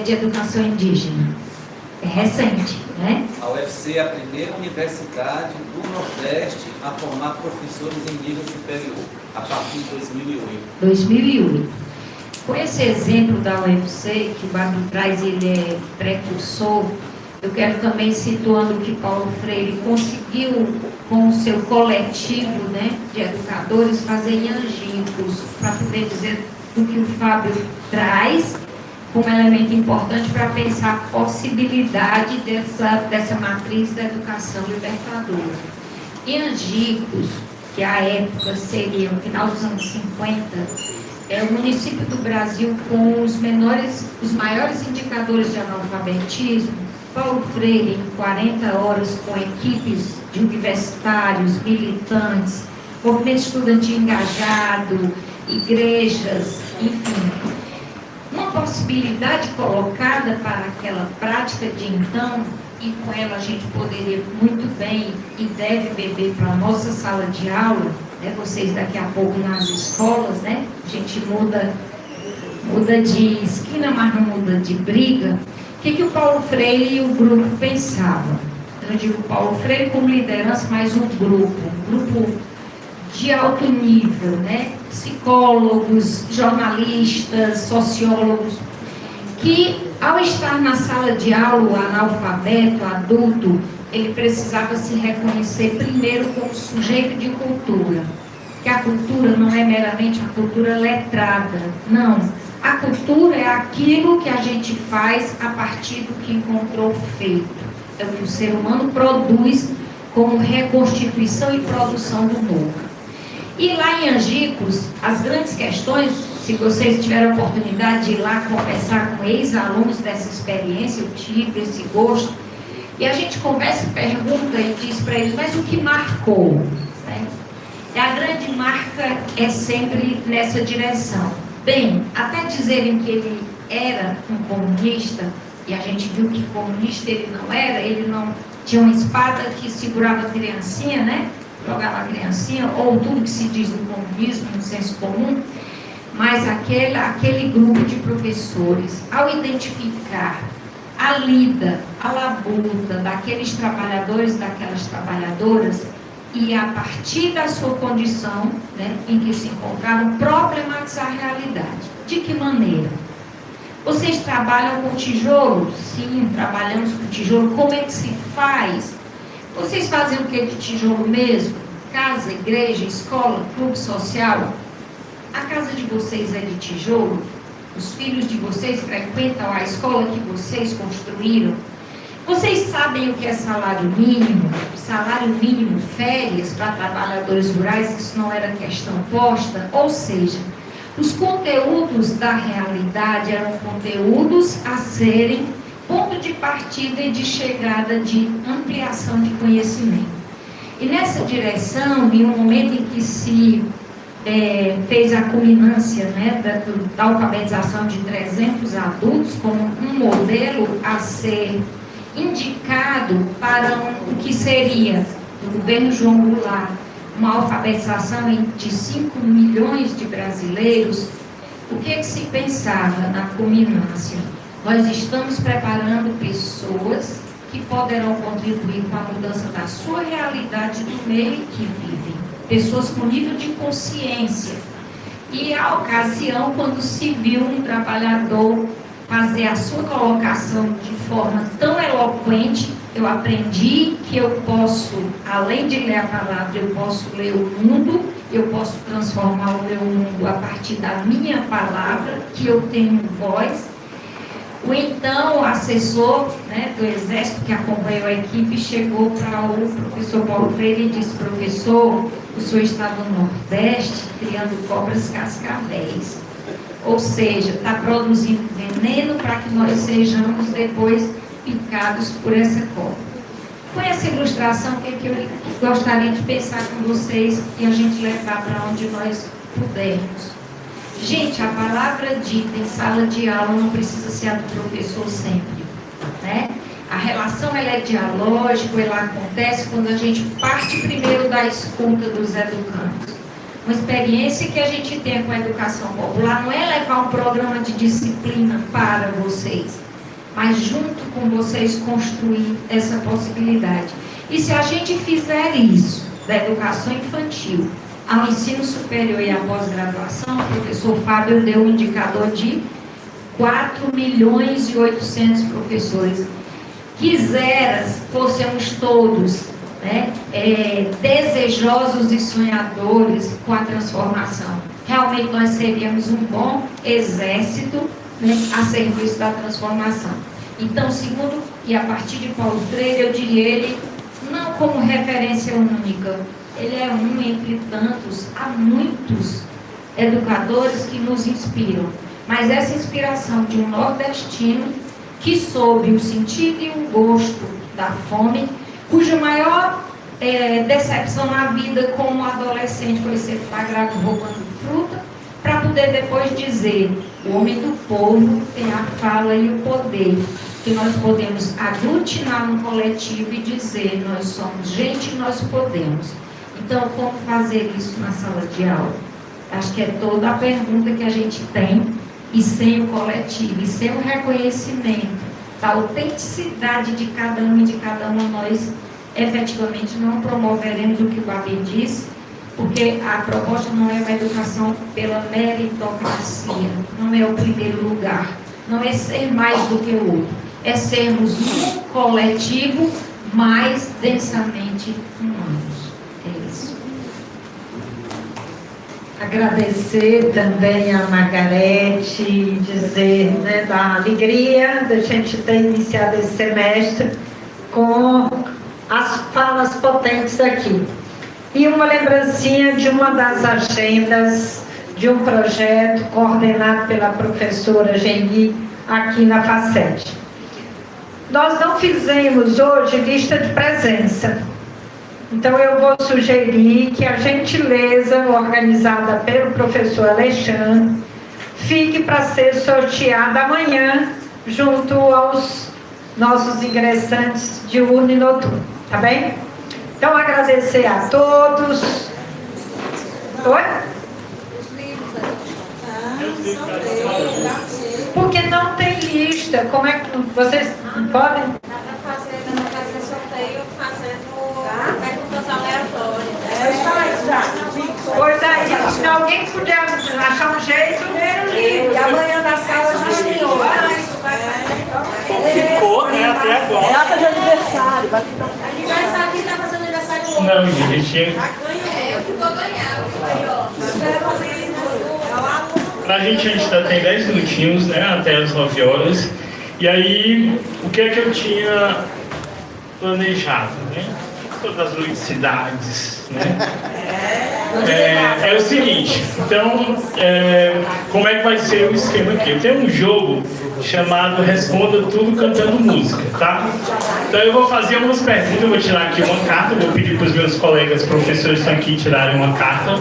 de educação indígena? É recente, né? A UFC é a primeira universidade do Nordeste a formar professores em nível superior, a partir de 2008. 2008. Com esse exemplo da UFC, que o Babi traz, ele é precursor, eu quero também situando que Paulo Freire conseguiu, com o seu coletivo, né, de educadores, fazer em Angicos, para poder dizer do que o Fábio traz como elemento importante para pensar a possibilidade dessa matriz da educação libertadora. Em Angicos, que à época seria no final dos anos 50, é o município do Brasil com os maiores indicadores de analfabetismo. Paulo Freire, em 40 horas, com equipes de universitários, militantes, movimento estudantil engajado, igrejas, enfim. Uma possibilidade colocada para aquela prática de então, e com ela a gente poderia muito bem e deve beber para a nossa sala de aula, né? Vocês daqui a pouco nas escolas, né? A gente muda de esquina, mas não muda de briga. O que o Paulo Freire e o grupo pensavam? Eu digo Paulo Freire como liderança, mas um grupo de alto nível, né? Psicólogos, jornalistas, sociólogos, que ao estar na sala de aula, o analfabeto, adulto, ele precisava se reconhecer primeiro como sujeito de cultura. Que a cultura não é meramente a cultura letrada, não. A cultura é aquilo que a gente faz a partir do que encontrou feito. É o que o ser humano produz como reconstituição e produção do novo. E lá em Angicos, as grandes questões, se vocês tiverem a oportunidade de ir lá conversar com ex-alunos dessa experiência, eu tive esse gosto, e a gente conversa, pergunta e diz para eles, mas o que marcou? Né? E a grande marca é sempre nessa direção. Bem, até dizerem que ele era um comunista, e a gente viu que comunista ele não tinha uma espada que segurava a criancinha, né? Jogava a criancinha, ou tudo que se diz do comunismo, no senso comum, mas aquele grupo de professores, ao identificar a lida, a labuta daqueles trabalhadores, daquelas trabalhadoras, e a partir da sua condição, né, em que se encontraram, problematizar a realidade. De que maneira? Vocês trabalham com tijolo? Sim, trabalhamos com tijolo. Como é que se faz? Vocês fazem o que de tijolo mesmo? Casa, igreja, escola, clube social? A casa de vocês é de tijolo? Os filhos de vocês frequentam a escola que vocês construíram? Vocês sabem o que é salário mínimo? Salário mínimo, férias para trabalhadores rurais, isso não era questão posta? Ou seja, os conteúdos da realidade eram conteúdos a serem ponto de partida e de chegada de ampliação de conhecimento. E nessa direção, em um momento em que se fez a culminância, né, da alfabetização de 300 adultos como um modelo a ser indicado para o que seria, do governo João Goulart, uma alfabetização de 5 milhões de brasileiros, o que se pensava na culminância? Nós estamos preparando pessoas que poderão contribuir com a mudança da sua realidade do meio em que vivem. Pessoas com nível de consciência. E a ocasião, quando se viu um trabalhador fazer a sua colocação de forma tão eloquente, eu aprendi que eu posso, além de ler a palavra, eu posso ler o mundo, eu posso transformar o meu mundo a partir da minha palavra, que eu tenho voz. O então assessor, né, do Exército que acompanhou a equipe chegou para o professor Paulo Freire e disse: professor, o senhor está no Nordeste criando cobras cascavéis. Ou seja, está produzindo veneno para que nós sejamos depois picados por essa cobra. Com essa ilustração, o que eu gostaria de pensar com vocês e a gente levar para onde nós pudermos. Gente, a palavra dita em sala de aula não precisa ser a do professor sempre, né? A relação ela é dialógica, ela acontece quando a gente parte primeiro da escuta dos educandos. Uma experiência que a gente tem com a educação popular não é levar um programa de disciplina para vocês, mas junto com vocês construir essa possibilidade. E se a gente fizer isso, da educação infantil ao ensino superior e à pós-graduação, o professor Fábio deu um indicador de 4.800.000 professores. Quiseras, fôssemos todos, né, desejosos e sonhadores com a transformação. Realmente nós seríamos um bom exército, né, a serviço da transformação. Então, segundo, e a partir de Paulo Freire, eu diria ele não como referência única, ele é um entre tantos, há muitos educadores que nos inspiram, mas essa inspiração de um nordestino que soube o sentido e o gosto da fome, cuja maior decepção na vida como adolescente foi ser flagrado roubando fruta, poder depois dizer, o homem do povo tem a fala e o poder, que nós podemos aglutinar no coletivo e dizer, nós somos gente e nós podemos. Então, como fazer isso na sala de aula? Acho que é toda a pergunta que a gente tem, e sem o coletivo, e sem o reconhecimento da autenticidade de cada um e de cada uma, nós efetivamente não promoveremos o que o Babi disse, porque a proposta não é uma educação pela meritocracia, não é o primeiro lugar, não é ser mais do que o outro, é sermos um coletivo mais densamente humanos. É isso. Agradecer também a Margarete, dizer, né, da alegria da gente ter iniciado esse semestre com as falas potentes aqui. E uma lembrancinha de uma das agendas de um projeto coordenado pela professora Geni aqui na Facete. Nós não fizemos hoje lista de presença. Então, eu vou sugerir que a gentileza organizada pelo professor Alexandre fique para ser sorteada amanhã, junto aos nossos ingressantes diurno e noturno, tá bem? Então, agradecer a todos. Oi? Porque não tem lista. Como é que vocês podem? Pois aí, se alguém puder achar um jeito. E amanhã na sala já tirou. Ficou, né, até agora. Data de aniversário. Aniversário, quem está fazendo aniversário hoje? Não, gente. Eu que vou ganhar. Pra gente ainda tem 10 minutinhos, né, até as 9 horas. E aí, o que é que eu tinha planejado, né? Todas as ludicidades, né? É o seguinte, então, como é que vai ser o esquema aqui? Eu tenho um jogo chamado Responda Tudo Cantando Música, tá? Então eu vou fazer algumas perguntas, eu vou tirar aqui uma carta, vou pedir para os meus colegas professores que estão aqui tirarem uma carta.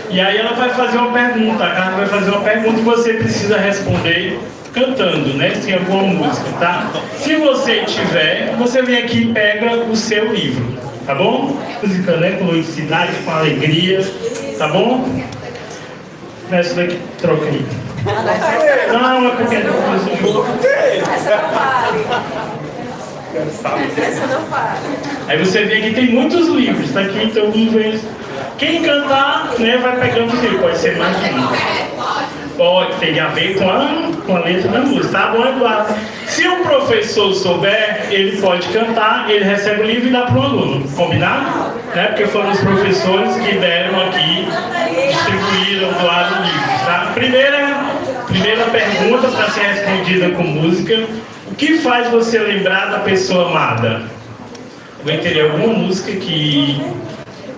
E aí ela vai fazer uma pergunta, a carta vai fazer uma pergunta e você precisa responder cantando, né? Sem alguma música, tá? Se você tiver, você vem aqui e pega o seu livro, tá bom? Música, né? Com ludicidade, com alegria, tá bom? Essa daqui, troca aí. Não, é porque Essa não vale. Essa não vale. Aí você vê aqui, tem muitos livros, tá aqui, então vamos ver. Quem cantar, né, vai pegando os livros, pode ser mais de um. Pode ter a ver com a letra da música, tá bom, Eduardo? Se o professor souber, ele pode cantar, ele recebe o livro e dá para o aluno, combinado? Né? Porque foram os professores que deram aqui, distribuíram, doaram livros, tá? Primeira pergunta para ser respondida com música: o que faz você lembrar da pessoa amada? Alguém teria alguma música que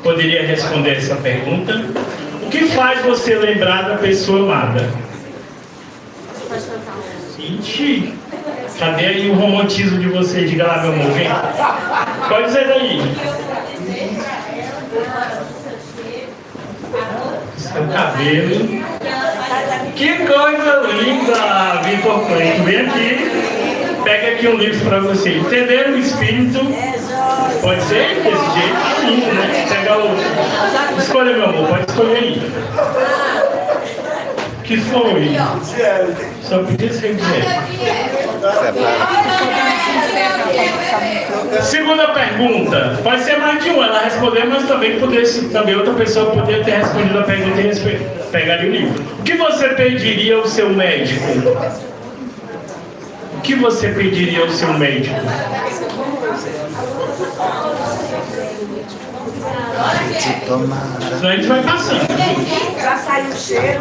poderia responder essa pergunta? O que faz você lembrar da pessoa amada? Gente, cadê aí o romantismo de vocês? Diga lá, meu amor, vem. Pode dizer daí. Seu cabelo. Que coisa linda, Vitor Cleito. Vem aqui, pega aqui um livro para você. Entenderam o espírito? Pode ser desse jeito, tá lindo, né? Pega o... Escolha, meu amor, pode escolher aí. Que foi? Só podia ser Segunda pergunta. Pode ser mais de uma, ela respondeu, mas também outra pessoa poderia ter respondido a pergunta e pegaria o livro. O que você pediria ao seu médico? O que você pediria ao seu médico? Senão a gente vai passando. Já saiu o cheiro.